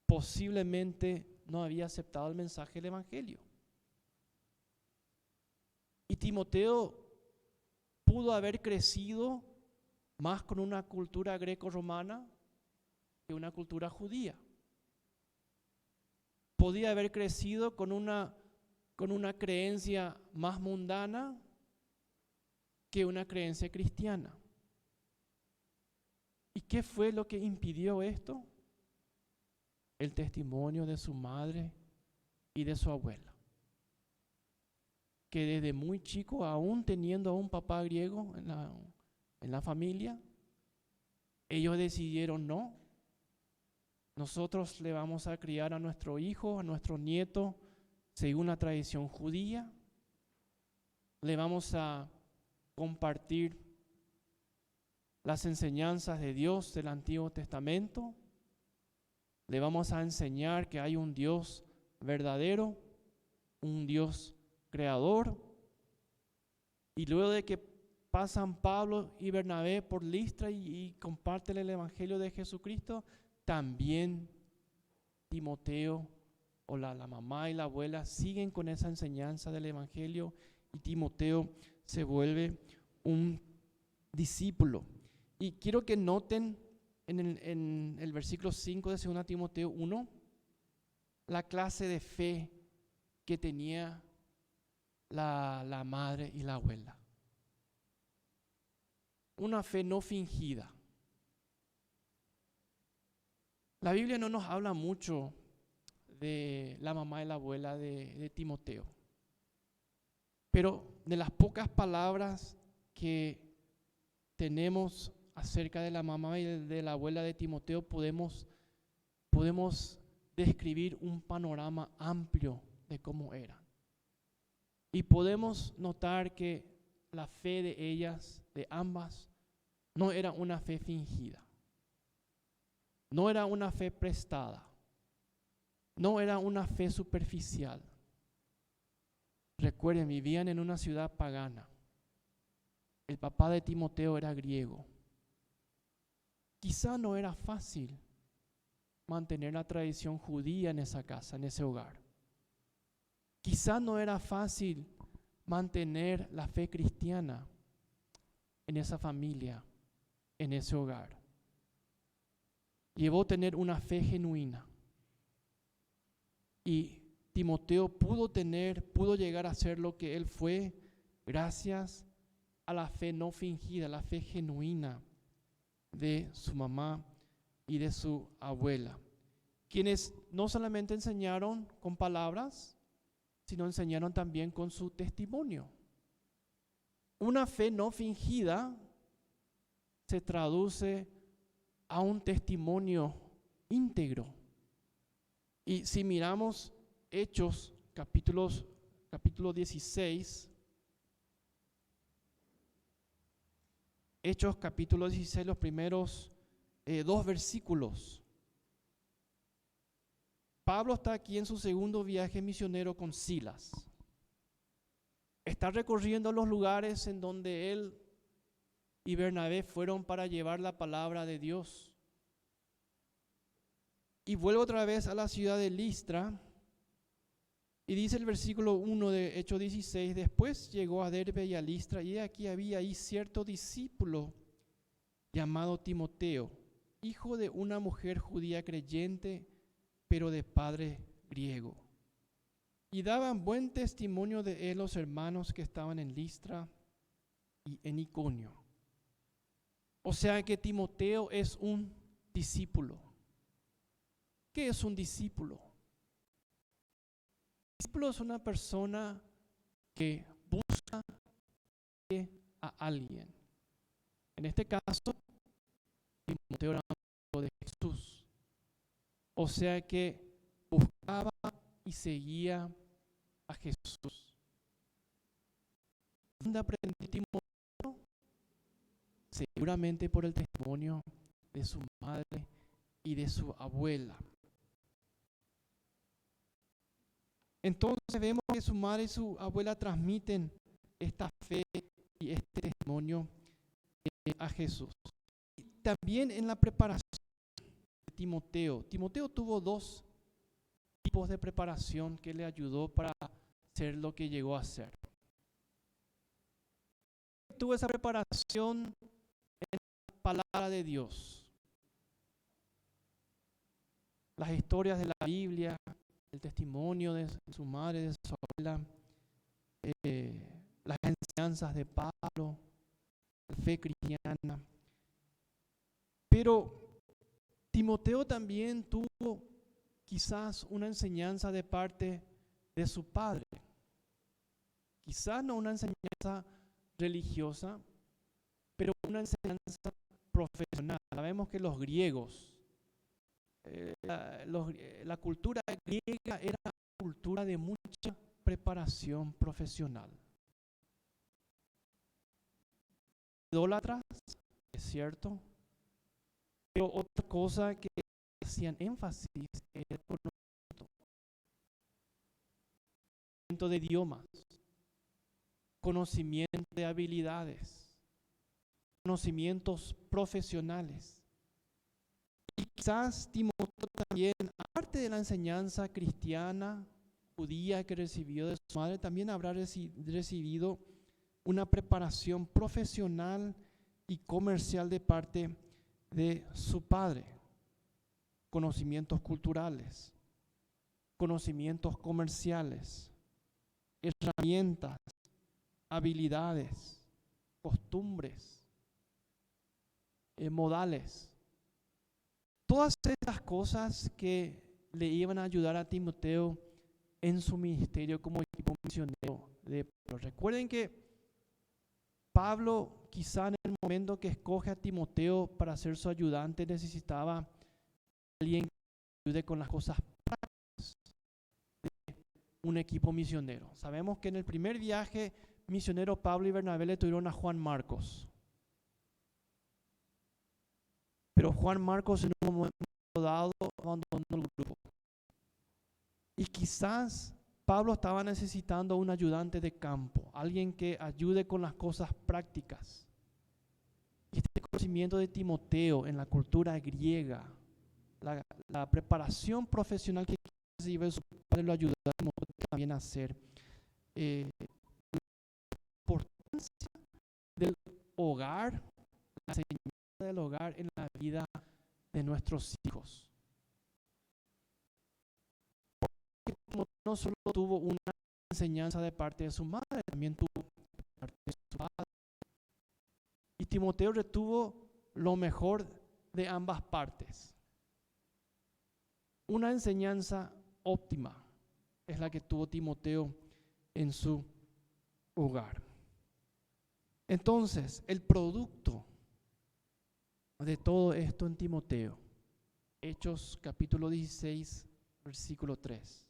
S3: posiblemente no había aceptado el mensaje del evangelio. Y Timoteo pudo haber crecido más con una cultura greco-romana que una cultura judía. Podía haber crecido con una creencia más mundana que una creencia cristiana. ¿Y qué fue lo que impidió esto? El testimonio de su madre y de su abuela, que desde muy chico, aún teniendo a un papá griego en la familia, ellos decidieron no. Nosotros le vamos a criar a nuestro hijo, a nuestro nieto, según la tradición judía. Le vamos a compartir las enseñanzas de Dios del Antiguo Testamento. Le vamos a enseñar que hay un Dios verdadero, un Dios creador. Y luego de que pasan Pablo y Bernabé por Listra y comparten el evangelio de Jesucristo, también Timoteo o la mamá y la abuela siguen con esa enseñanza del evangelio, y Timoteo se vuelve un discípulo. Y quiero que noten en el versículo 5 de 2 Timoteo 1 la clase de fe que tenía la madre y la abuela. Una fe no fingida. La Biblia no nos habla mucho de la mamá y la abuela de Timoteo, pero de las pocas palabras que tenemos acerca de la mamá y de la abuela de Timoteo, podemos describir un panorama amplio de cómo eran. Y podemos notar que la fe de ellas, de ambas, no era una fe fingida. No era una fe prestada. No era una fe superficial. Recuerden, vivían en una ciudad pagana. El papá de Timoteo era griego. Quizá no era fácil mantener la tradición judía en esa casa, en ese hogar. Quizá no era fácil mantener la fe cristiana en esa familia, en ese hogar. Llevó a tener una fe genuina, Y Timoteo pudo llegar a ser lo que él fue gracias a la fe no fingida, la fe genuina de su mamá y de su abuela, quienes no solamente enseñaron con palabras, sino enseñaron también con su testimonio. Una fe no fingida se traduce a un testimonio íntegro. Y si miramos Hechos, capítulo 16, Hechos capítulo 16, los primeros 2 versículos. Pablo está aquí en su segundo viaje misionero con Silas. Está recorriendo los lugares en donde él y Bernabé fueron para llevar la palabra de Dios. Y vuelve otra vez a la ciudad de Listra. Y dice el versículo 1 de Hechos 16, después llegó a Derbe y a Listra, y aquí había ahí cierto discípulo llamado Timoteo, hijo de una mujer judía creyente, pero de padre griego. Y daban buen testimonio de él los hermanos que estaban en Listra y en Iconio. O sea que Timoteo es un discípulo. ¿Qué es un discípulo? Un discípulo es una persona que busca a alguien. En este caso, Timoteo era un discípulo de Jesús. O sea que buscaba y seguía a Jesús. ¿Dónde aprendió Timoteo? Seguramente por el testimonio de su madre y de su abuela. Entonces vemos que su madre y su abuela transmiten esta fe y este testimonio a Jesús. Y también en la preparación de Timoteo. Timoteo tuvo 2 tipos de preparación que le ayudó para ser lo que llegó a ser. Tuvo esa preparación en la palabra de Dios. Las historias de la Biblia, el testimonio de su madre, de su abuela, las enseñanzas de Pablo, la fe cristiana. Pero Timoteo también tuvo quizás una enseñanza de parte de su padre. Quizás no una enseñanza religiosa, pero una enseñanza profesional. Sabemos que los griegos, la cultura griega era una cultura de mucha preparación profesional. Idólatras, es cierto, pero otra cosa que hacían énfasis era el conocimiento de idiomas, conocimiento de habilidades, conocimientos profesionales. Y quizás Timoteo también, aparte de la enseñanza cristiana, judía que recibió de su madre, también habrá recibido una preparación profesional y comercial de parte de su padre. Conocimientos culturales, conocimientos comerciales, herramientas, habilidades, costumbres, modales. Todas estas cosas que le iban a ayudar a Timoteo en su ministerio como equipo misionero de Pablo. Recuerden que Pablo, quizá en el momento que escoge a Timoteo para ser su ayudante, necesitaba alguien que ayude con las cosas prácticas de un equipo misionero. Sabemos que en el primer viaje misionero Pablo y Bernabé le tuvieron a Juan Marcos. Pero Juan Marcos en un momento dado abandonó el grupo. Y quizás Pablo estaba necesitando un ayudante de campo, alguien que ayude con las cosas prácticas. Y este conocimiento de Timoteo en la cultura griega, la preparación profesional que recibe su padre, lo ayudó a Timoteo también a hacer. La importancia del hogar, la enseñanza del hogar en la vida de nuestros hijos. no solo tuvo una enseñanza de parte de su madre, también tuvo de parte de su padre. Y Timoteo retuvo lo mejor de ambas partes. Una enseñanza óptima es la que tuvo Timoteo en su hogar. Entonces, el producto de todo esto en Timoteo, Hechos capítulo 16, versículo 3.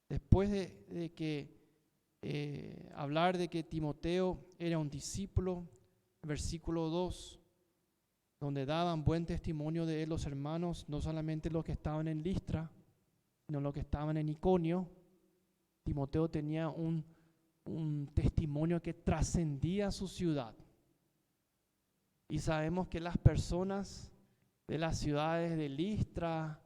S3: Después de que hablar de que Timoteo era un discípulo, versículo 2, donde daban buen testimonio de él los hermanos, no solamente los que estaban en Listra, sino los que estaban en Iconio. Timoteo tenía un testimonio que trascendía su ciudad. Y sabemos que las personas de las ciudades de Listra,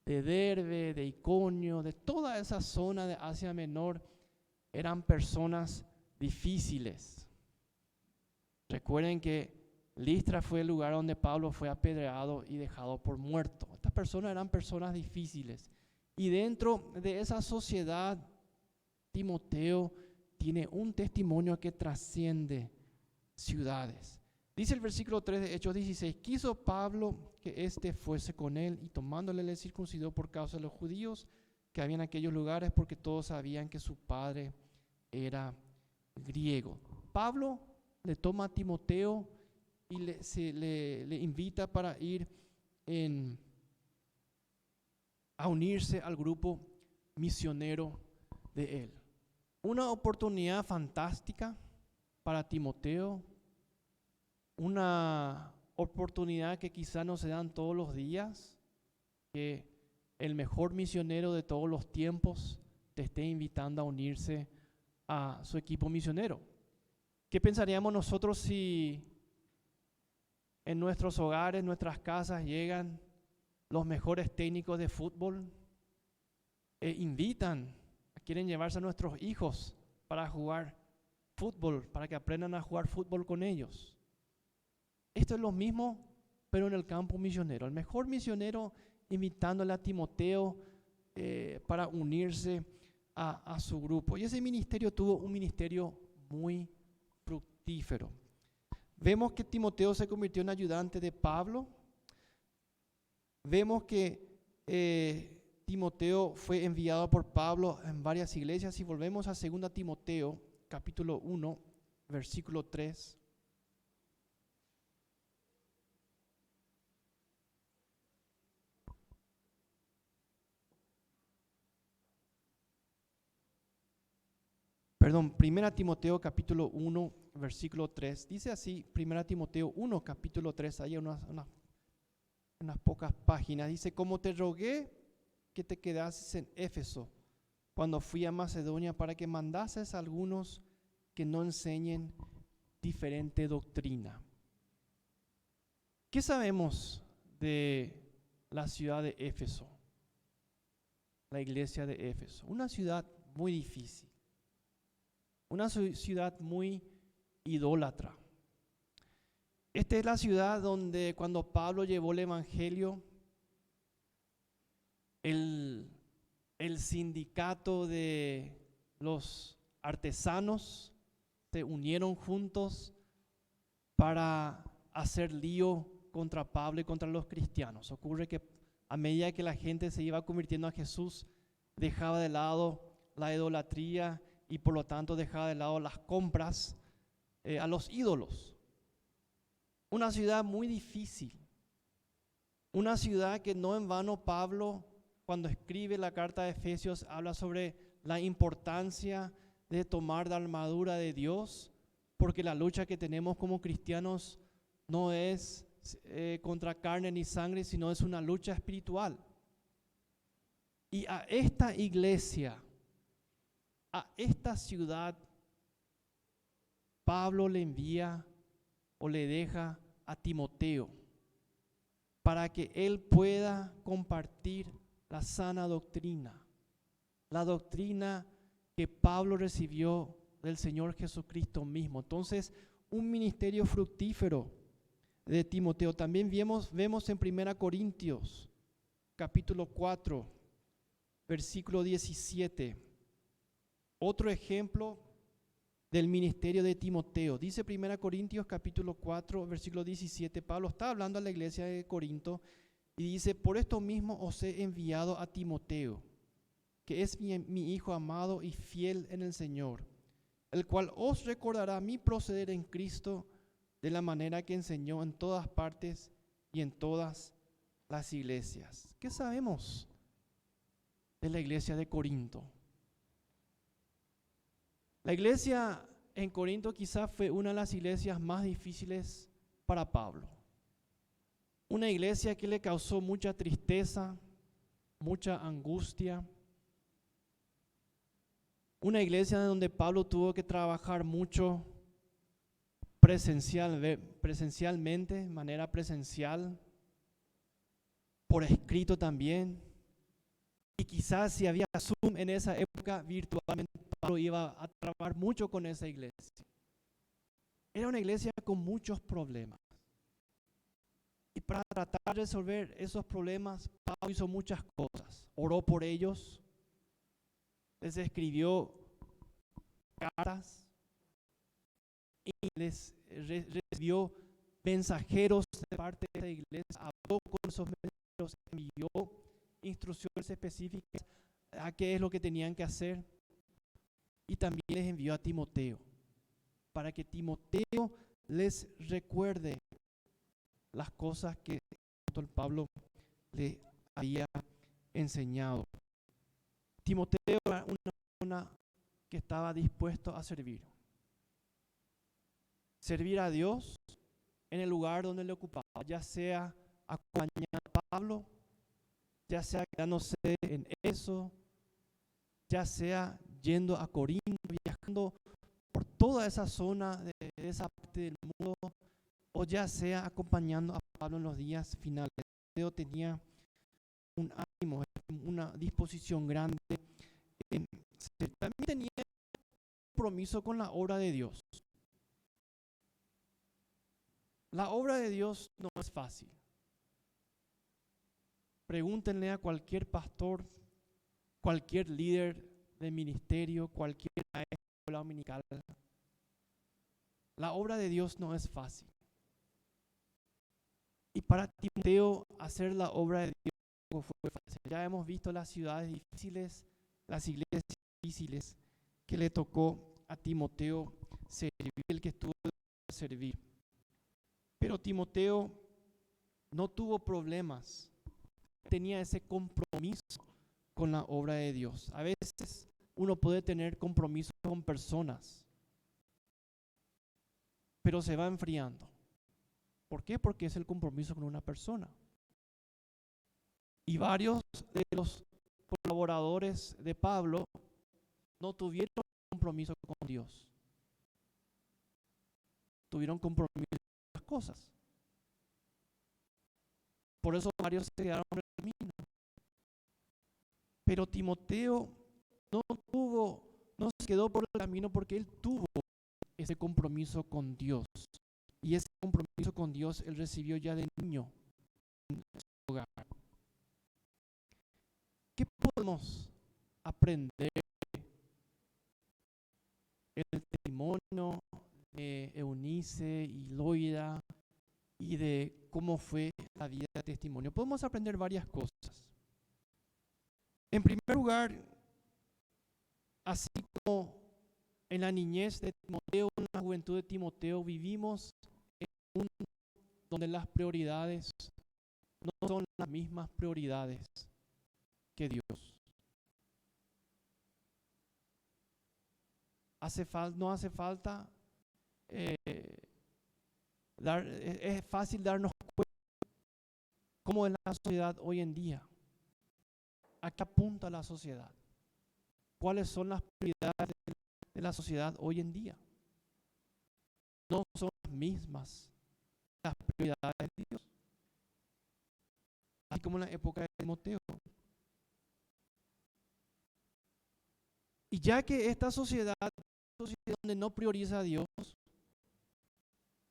S3: de Derbe, de Iconio, de toda esa zona de Asia Menor, eran personas difíciles. Recuerden que Listra fue el lugar donde Pablo fue apedreado y dejado por muerto. Estas personas eran personas difíciles. Y dentro de esa sociedad, Timoteo tiene un testimonio que trasciende ciudades. Dice el versículo 3 de Hechos 16, quiso Pablo que éste fuese con él y tomándole le circuncidó por causa de los judíos que había en aquellos lugares, porque todos sabían que su padre era griego. Pablo le toma a Timoteo y le invita para ir a unirse al grupo misionero de él. Una oportunidad fantástica para Timoteo, una oportunidad que quizá no se dan todos los días, que el mejor misionero de todos los tiempos te esté invitando a unirse a su equipo misionero. ¿Qué pensaríamos nosotros si en nuestros hogares, nuestras casas llegan los mejores técnicos de fútbol e quieren llevarse a nuestros hijos para jugar fútbol, para que aprendan a jugar fútbol con ellos? Esto es lo mismo, pero en el campo misionero. El mejor misionero invitándole a Timoteo para unirse a su grupo. Y ese ministerio tuvo un ministerio muy fructífero. Vemos que Timoteo se convirtió en ayudante de Pablo. Vemos que Timoteo fue enviado por Pablo en varias iglesias. Si volvemos a 2 Timoteo, capítulo 1, versículo 3. Perdón, 1 Timoteo capítulo 1, versículo 3. Dice así, 1 Timoteo 1, capítulo 3, hay unas pocas páginas. Dice, como te rogué que te quedases en Éfeso cuando fui a Macedonia para que mandases a algunos que no enseñen diferente doctrina. ¿Qué sabemos de la ciudad de Éfeso? La iglesia de Éfeso. Una ciudad muy difícil. Una ciudad muy idólatra. Esta es la ciudad donde cuando Pablo llevó el evangelio, el sindicato de los artesanos se unieron juntos para hacer lío contra Pablo y contra los cristianos. Ocurre que a medida que la gente se iba convirtiendo a Jesús, dejaba de lado la idolatría y por lo tanto dejaba de lado las compras a los ídolos. Una ciudad muy difícil. Una ciudad que no en vano Pablo, cuando escribe la carta de Efesios, habla sobre la importancia de tomar la armadura de Dios, porque la lucha que tenemos como cristianos no es contra carne ni sangre, sino es una lucha espiritual. Y a esta iglesia, a esta ciudad, Pablo le envía o le deja a Timoteo para que él pueda compartir la sana doctrina, la doctrina que Pablo recibió del Señor Jesucristo mismo. Entonces, un ministerio fructífero de Timoteo. También vemos en 1 Corintios, capítulo 4, versículo 17. Otro ejemplo del ministerio de Timoteo. Dice 1 Corintios capítulo 4, versículo 17. Pablo está hablando a la iglesia de Corinto y dice: por esto mismo os he enviado a Timoteo, que es mi hijo amado y fiel en el Señor, el cual os recordará mi proceder en Cristo de la manera que enseñó en todas partes y en todas las iglesias. ¿Qué sabemos de la iglesia de Corinto? La iglesia en Corinto quizás fue una de las iglesias más difíciles para Pablo. Una iglesia que le causó mucha tristeza, mucha angustia. Una iglesia donde Pablo tuvo que trabajar mucho presencialmente, de manera presencial, por escrito también. Y quizás si había Zoom en esa época, virtualmente Pablo iba a trabajar mucho con esa iglesia. Era una iglesia con muchos problemas. Y para tratar de resolver esos problemas, Pablo hizo muchas cosas. Oró por ellos, les escribió cartas y les recibió mensajeros de parte de la iglesia, habló con esos mensajeros, envió instrucciones específicas a qué es lo que tenían que hacer, y también les envió a Timoteo para que Timoteo les recuerde las cosas que el apóstol Pablo le había enseñado. Timoteo era una persona que estaba dispuesto a servir a Dios en el lugar donde le ocupaba, ya sea acompañando a Pablo, ya sea quedándose en eso, ya sea yendo a Corinto, viajando por toda esa zona de esa parte del mundo, o ya sea acompañando a Pablo en los días finales. Timoteo tenía un ánimo, una disposición grande. También tenía compromiso con la obra de Dios. La obra de Dios no es fácil. Pregúntenle a cualquier pastor, cualquier líder de ministerio, cualquier maestro de escuela dominical. La obra de Dios no es fácil. Y para Timoteo hacer la obra de Dios fue fácil. Ya hemos visto las ciudades difíciles, las iglesias difíciles que le tocó a Timoteo servir, el que estuvo a servir. Pero Timoteo no tuvo problemas. Tenía ese compromiso con la obra de Dios. A veces uno puede tener compromiso con personas, pero se va enfriando. ¿Por qué? Porque es el compromiso con una persona. Y varios de los colaboradores de Pablo no tuvieron compromiso con Dios. Tuvieron compromiso con las cosas. Por eso varios se quedaron en el camino. Pero Timoteo no se quedó por el camino porque él tuvo ese compromiso con Dios. Y ese compromiso con Dios él recibió ya de niño en su hogar. ¿Qué podemos aprender del testimonio de Eunice y Loida y de cómo fue la vida de testimonio? Podemos aprender varias cosas. En primer lugar, así como en la niñez de Timoteo, en la juventud de Timoteo, vivimos en un mundo donde las prioridades no son las mismas prioridades que Dios. No hace falta es fácil darnos cuenta cómo es la sociedad hoy en día. ¿A qué apunta la sociedad? ¿Cuáles son las prioridades de la sociedad hoy en día? No son las mismas las prioridades de Dios. Así como en la época de Timoteo. Y ya que esta sociedad es una sociedad donde no prioriza a Dios,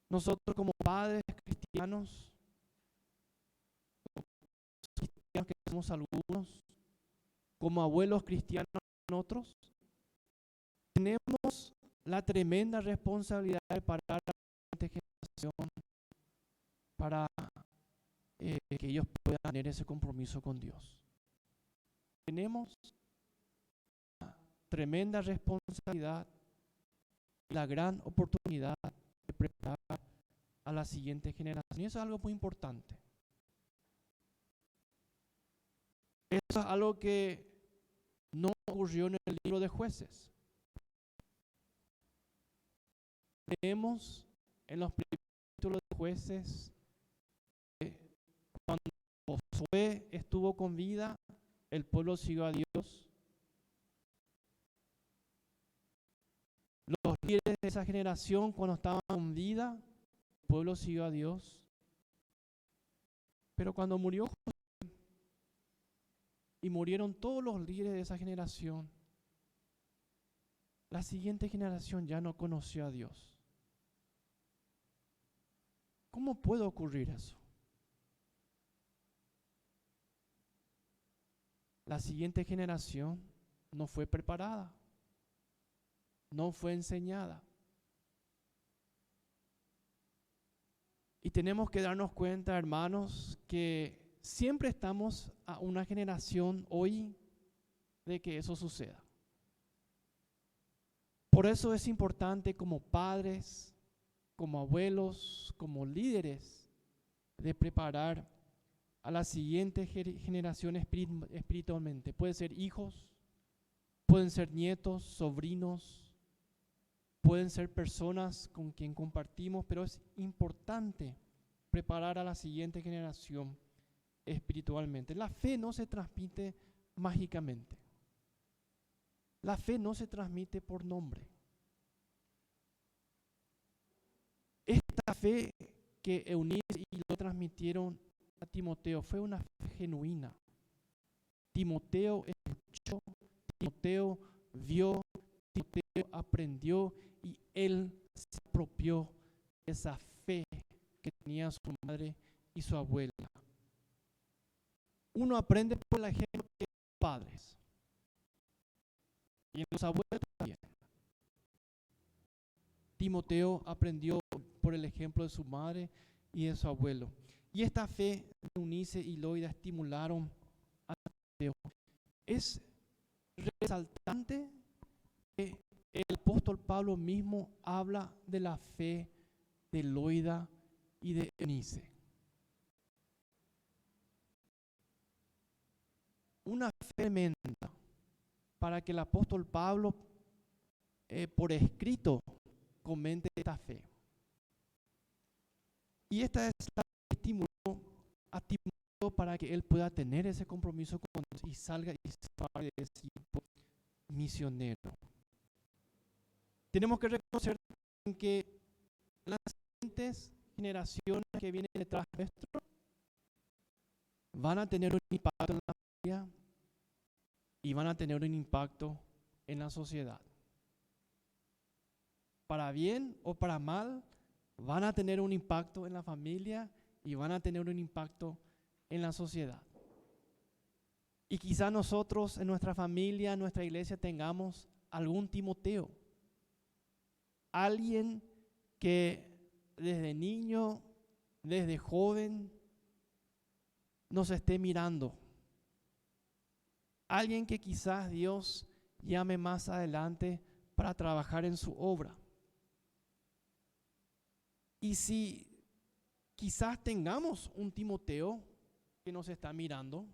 S3: nosotros como padres cristianos, que somos algunos, como abuelos cristianos nosotros, tenemos la tremenda responsabilidad de preparar a la siguiente generación para que ellos puedan tener ese compromiso con Dios. Tenemos la tremenda responsabilidad y la gran oportunidad de preparar a la siguiente generación. Y eso es algo muy importante. Eso es algo que no ocurrió en el libro de Jueces. Leemos en los primeros capítulos de Jueces que cuando Josué estuvo con vida, el pueblo siguió a Dios. Los líderes de esa generación, cuando estaban con vida, el pueblo siguió a Dios. Pero cuando murió Josué y murieron todos los líderes de esa generación, la siguiente generación ya no conoció a Dios. ¿Cómo puede ocurrir eso? La siguiente generación no fue preparada, no fue enseñada. Y tenemos que darnos cuenta, hermanos, que siempre estamos a una generación hoy de que eso suceda. Por eso es importante como padres, como abuelos, como líderes, de preparar a la siguiente generación espiritualmente. Pueden ser hijos, pueden ser nietos, sobrinos, pueden ser personas con quien compartimos, pero es importante preparar a la siguiente generación espiritualmente. La fe no se transmite mágicamente. La fe no se transmite por nombre. Esta fe que Eunice y lo transmitieron a Timoteo fue una fe genuina. Timoteo escuchó, Timoteo vio, Timoteo aprendió y él se apropió de esa fe que tenía su madre y su abuela. Uno aprende por el ejemplo de los padres y en los abuelos también. Timoteo aprendió por el ejemplo de su madre y de su abuelo. Y esta fe de Eunice y Loida estimularon a Timoteo. Es resaltante que el apóstol Pablo mismo habla de la fe de Loida y de Eunice. Una fe tremenda para que el apóstol Pablo por escrito comente esta fe. Y esta es la que estimuló a Timoteo para que él pueda tener ese compromiso con Dios y salga y se pare de ese tipo misionero. Tenemos que reconocer que las siguientes generaciones que vienen detrás nuestro van a tener un impacto en la familia y van a tener un impacto en la sociedad. Para bien o para mal, van a tener un impacto en la familia y van a tener un impacto en la sociedad. Y quizá nosotros en nuestra familia, en nuestra iglesia, tengamos algún Timoteo. Alguien que desde niño, desde joven, nos esté mirando. Alguien que quizás Dios llame más adelante para trabajar en su obra. Y si quizás tengamos un Timoteo que nos está mirando,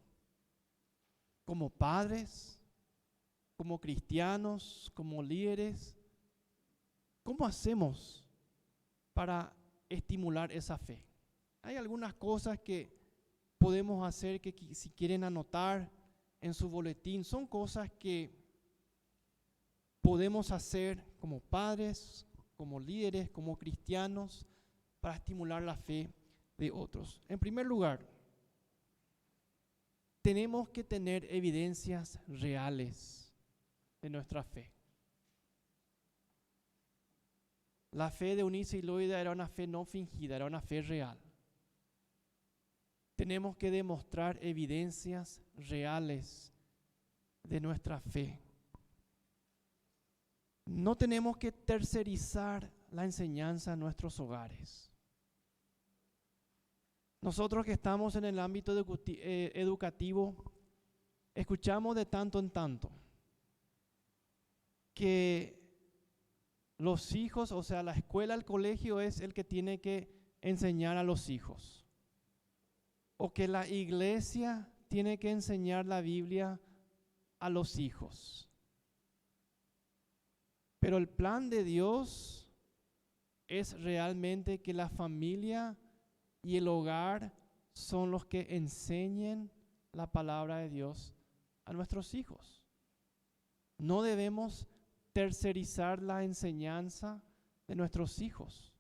S3: como padres, como cristianos, como líderes, ¿cómo hacemos para estimular esa fe? Hay algunas cosas que podemos hacer que si quieren anotar en su boletín, son cosas que podemos hacer como padres, como líderes, como cristianos, para estimular la fe de otros. En primer lugar, tenemos que tener evidencias reales de nuestra fe. La fe de Eunice y Loida era una fe no fingida, era una fe real. Tenemos que demostrar evidencias reales de nuestra fe. No tenemos que tercerizar la enseñanza en nuestros hogares. Nosotros que estamos en el ámbito educativo, escuchamos de tanto en tanto que los hijos, o sea, la escuela, el colegio es el que tiene que enseñar a los hijos. O que la iglesia tiene que enseñar la Biblia a los hijos. Pero el plan de Dios es realmente que la familia y el hogar son los que enseñen la palabra de Dios a nuestros hijos. No debemos tercerizar la enseñanza de nuestros hijos.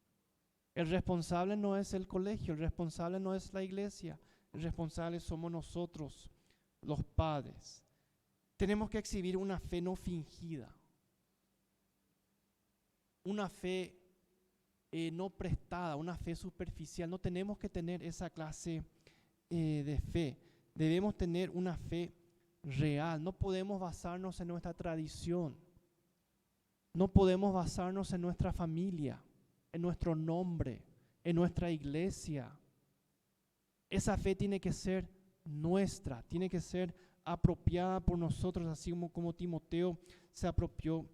S3: El responsable no es el colegio, el responsable no es la iglesia, el responsable somos nosotros, los padres. Tenemos que exhibir una fe no fingida, una fe no prestada, una fe superficial. No tenemos que tener esa clase de fe. Debemos tener una fe real. No podemos basarnos en nuestra tradición. No podemos basarnos en nuestra familia, en nuestro nombre, en nuestra iglesia. Esa fe tiene que ser nuestra, tiene que ser apropiada por nosotros, así como Timoteo se apropió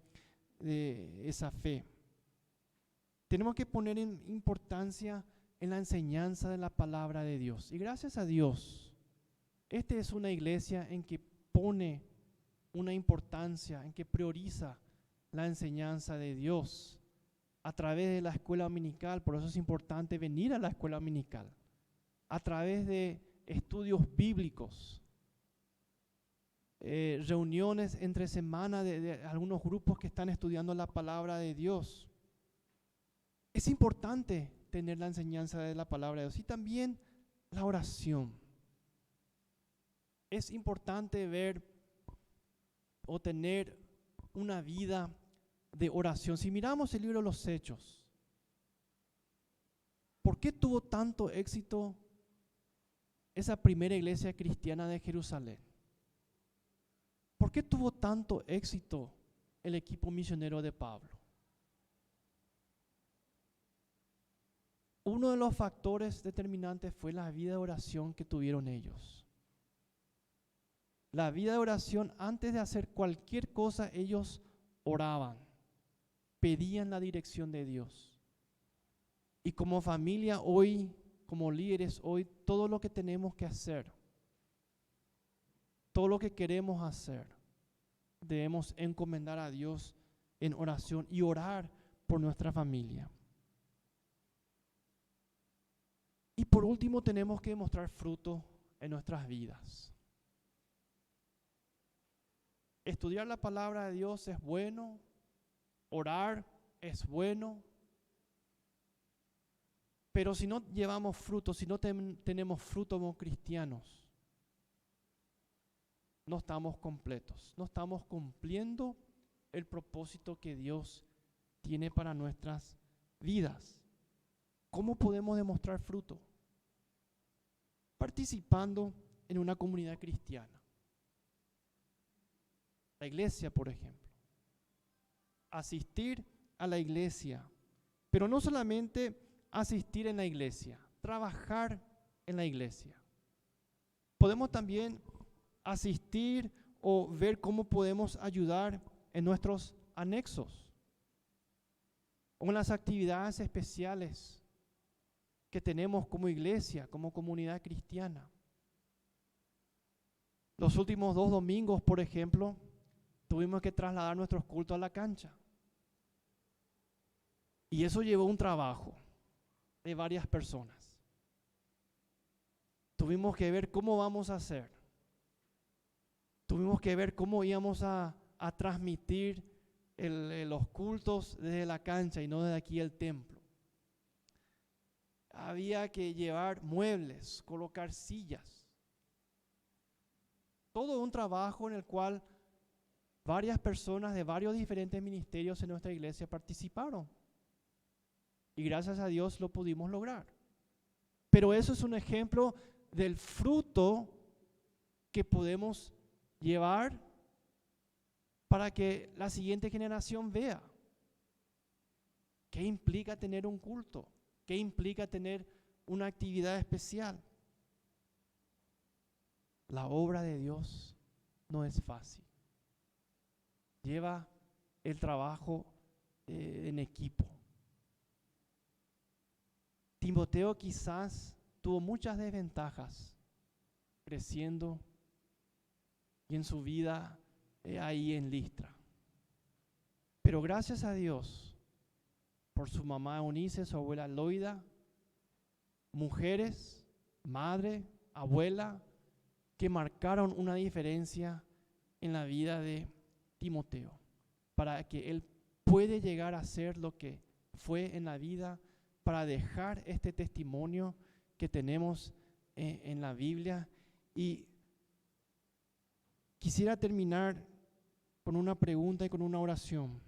S3: de esa fe. Tenemos que poner en importancia en la enseñanza de la palabra de Dios. Y gracias a Dios, esta es una iglesia en que pone una importancia, en que prioriza la enseñanza de Dios a través de la escuela dominical. Por eso es importante venir a la escuela dominical, a través de estudios bíblicos, reuniones entre semana de algunos grupos que están estudiando la palabra de Dios. Es importante tener la enseñanza de la palabra de Dios y también la oración. Es importante ver o tener una vida de oración. Si miramos el libro de los Hechos, ¿por qué tuvo tanto éxito esa primera iglesia cristiana de Jerusalén? ¿Por qué tuvo tanto éxito el equipo misionero de Pablo? Uno de los factores determinantes fue la vida de oración que tuvieron ellos. La vida de oración, antes de hacer cualquier cosa, ellos oraban, pedían la dirección de Dios. Y como familia hoy, como líderes hoy, todo lo que tenemos que hacer, todo lo que queremos hacer, debemos encomendar a Dios en oración y orar por nuestra familia. Y por último, tenemos que demostrar fruto en nuestras vidas. Estudiar la palabra de Dios es bueno, orar es bueno, pero si no llevamos fruto, si no tenemos fruto como cristianos, no estamos completos, no estamos cumpliendo el propósito que Dios tiene para nuestras vidas. ¿Cómo podemos demostrar fruto? Participando en una comunidad cristiana. La iglesia, por ejemplo. Asistir a la iglesia, pero no solamente asistir en la iglesia, trabajar en la iglesia. Podemos también asistir o ver cómo podemos ayudar en nuestros anexos o en las actividades especiales que tenemos como iglesia, como comunidad cristiana. Los últimos 2 domingos, por ejemplo, tuvimos que trasladar nuestros cultos a la cancha. Y eso llevó un trabajo de varias personas. Tuvimos que ver cómo vamos a hacer. Tuvimos que ver cómo íbamos a transmitir los cultos desde la cancha y no desde aquí el templo. Había que llevar muebles, colocar sillas. Todo un trabajo en el cual varias personas de varios diferentes ministerios en nuestra iglesia participaron. Y gracias a Dios lo pudimos lograr. Pero eso es un ejemplo del fruto que podemos llevar para que la siguiente generación vea qué implica tener un culto, qué implica tener una actividad especial. La obra de Dios no es fácil. Lleva el trabajo en equipo. Timoteo quizás tuvo muchas desventajas creciendo y en su vida ahí en Listra. Pero gracias a Dios por su mamá Eunice, su abuela Loida, mujeres, madre, abuela, que marcaron una diferencia en la vida de Timoteo, para que él puede llegar a ser lo que fue en la vida, para dejar este testimonio que tenemos en la Biblia. Y quisiera terminar con una pregunta y con una oración.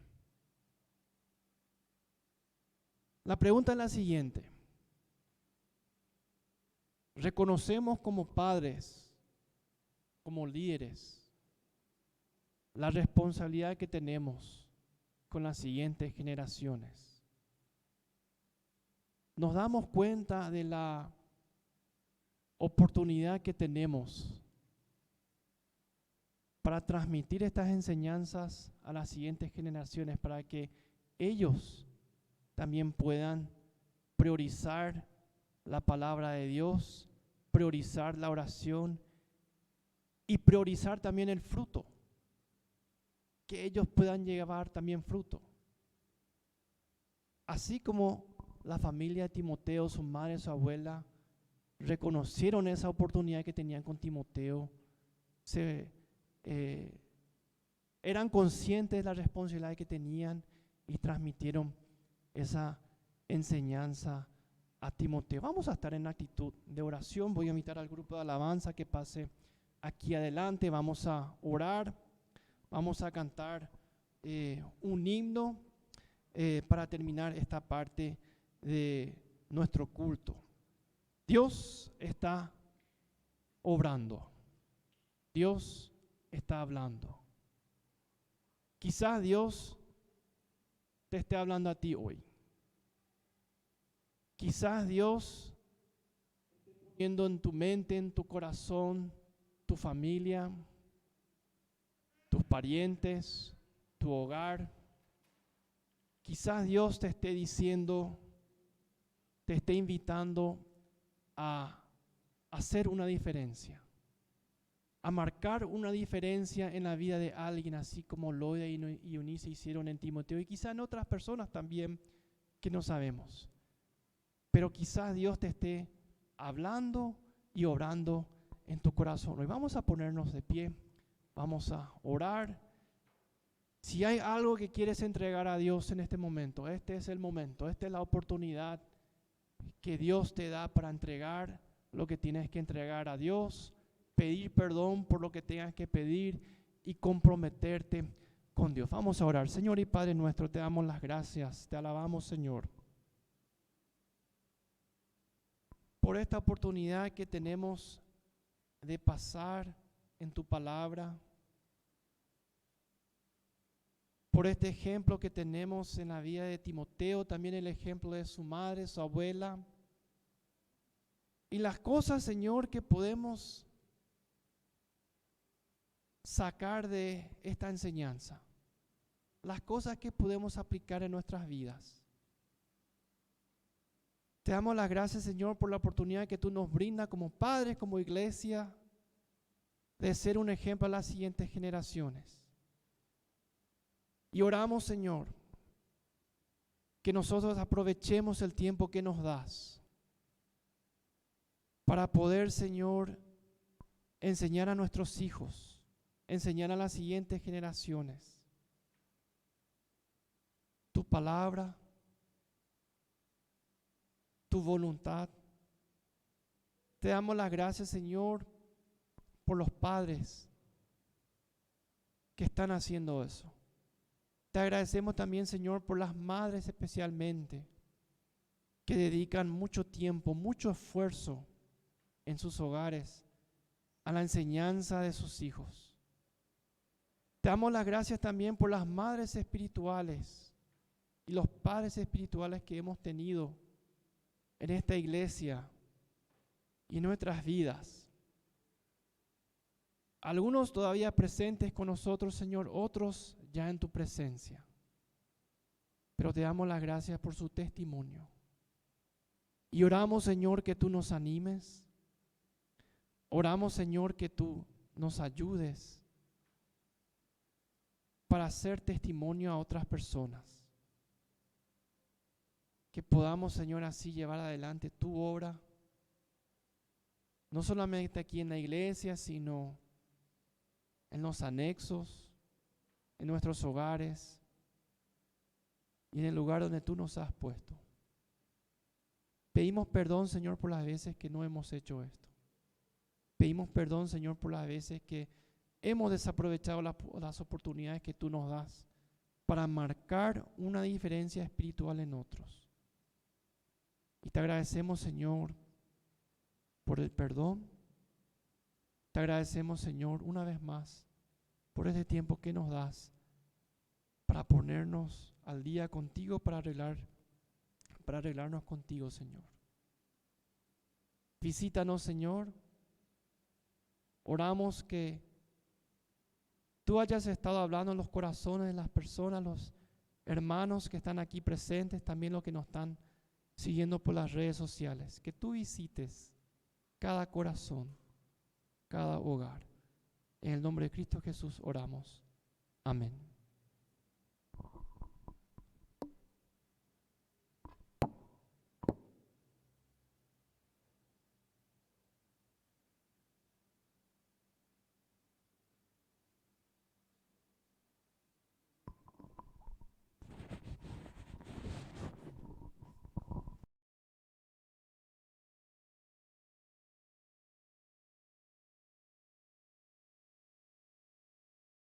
S3: La pregunta es la siguiente: ¿reconocemos como padres, como líderes, la responsabilidad que tenemos con las siguientes generaciones? ¿Nos damos cuenta de la oportunidad que tenemos para transmitir estas enseñanzas a las siguientes generaciones, para que ellos también puedan priorizar la palabra de Dios, priorizar la oración y priorizar también el fruto? Que ellos puedan llevar también fruto. Así como la familia de Timoteo, su madre, su abuela, reconocieron esa oportunidad que tenían con Timoteo, eran conscientes de la responsabilidad que tenían y transmitieron esa enseñanza a Timoteo. Vamos a estar en actitud de oración. Voy a invitar al grupo de alabanza que pase aquí adelante. Vamos a orar, vamos a cantar un himno para terminar esta parte de nuestro culto. Dios está obrando, Dios está hablando. Quizás Dios te esté hablando a ti hoy. Quizás Dios esté poniendo en tu mente, en tu corazón, tu familia, tus parientes, tu hogar. Quizás Dios te esté diciendo, te esté invitando a hacer una diferencia, a marcar una diferencia en la vida de alguien, así como Loida y Eunice hicieron en Timoteo, y quizás en otras personas también que no sabemos. Pero quizás Dios te esté hablando y obrando en tu corazón. Hoy vamos a ponernos de pie, vamos a orar. Si hay algo que quieres entregar a Dios en este momento, este es el momento, esta es la oportunidad que Dios te da para entregar lo que tienes que entregar a Dios, pedir perdón por lo que tengas que pedir y comprometerte con Dios. Vamos a orar. Señor y Padre nuestro, te damos las gracias, te alabamos, Señor, por esta oportunidad que tenemos de pasar en tu palabra, por este ejemplo que tenemos en la vida de Timoteo, también el ejemplo de su madre, su abuela, y las cosas, Señor, que podemos sacar de esta enseñanza, las cosas que podemos aplicar en nuestras vidas. Te damos las gracias, Señor, por la oportunidad que tú nos brindas como padres, como iglesia, de ser un ejemplo a las siguientes generaciones. Y oramos, Señor, que nosotros aprovechemos el tiempo que nos das para poder, Señor, enseñar a nuestros hijos, enseñar a las siguientes generaciones tu palabra, tu voluntad. Te damos las gracias, Señor, por los padres que están haciendo eso. Te agradecemos también, Señor, por las madres especialmente, que dedican mucho tiempo, mucho esfuerzo en sus hogares a la enseñanza de sus hijos. Te damos las gracias también por las madres espirituales y los padres espirituales que hemos tenido en esta iglesia y en nuestras vidas. Algunos todavía presentes con nosotros, Señor, otros ya en tu presencia. Pero te damos las gracias por su testimonio. Y oramos, Señor, que tú nos animes. Oramos, Señor, que tú nos ayudes para hacer testimonio a otras personas. Que podamos, Señor, así llevar adelante tu obra, no solamente aquí en la iglesia, sino en los anexos, en nuestros hogares y en el lugar donde tú nos has puesto. Pedimos perdón, Señor, por las veces que no hemos hecho esto. Pedimos perdón, Señor, por las veces que hemos desaprovechado las oportunidades que tú nos das para marcar una diferencia espiritual en otros. Y te agradecemos, Señor, por el perdón. Te agradecemos, Señor, una vez más por este tiempo que nos das para ponernos al día contigo, para arreglarnos contigo, Señor. Visítanos, Señor. Oramos que tú hayas estado hablando en los corazones de las personas, los hermanos que están aquí presentes, también los que nos están siguiendo por las redes sociales. Que tú visites cada corazón, cada hogar. En el nombre de Cristo Jesús oramos. Amén.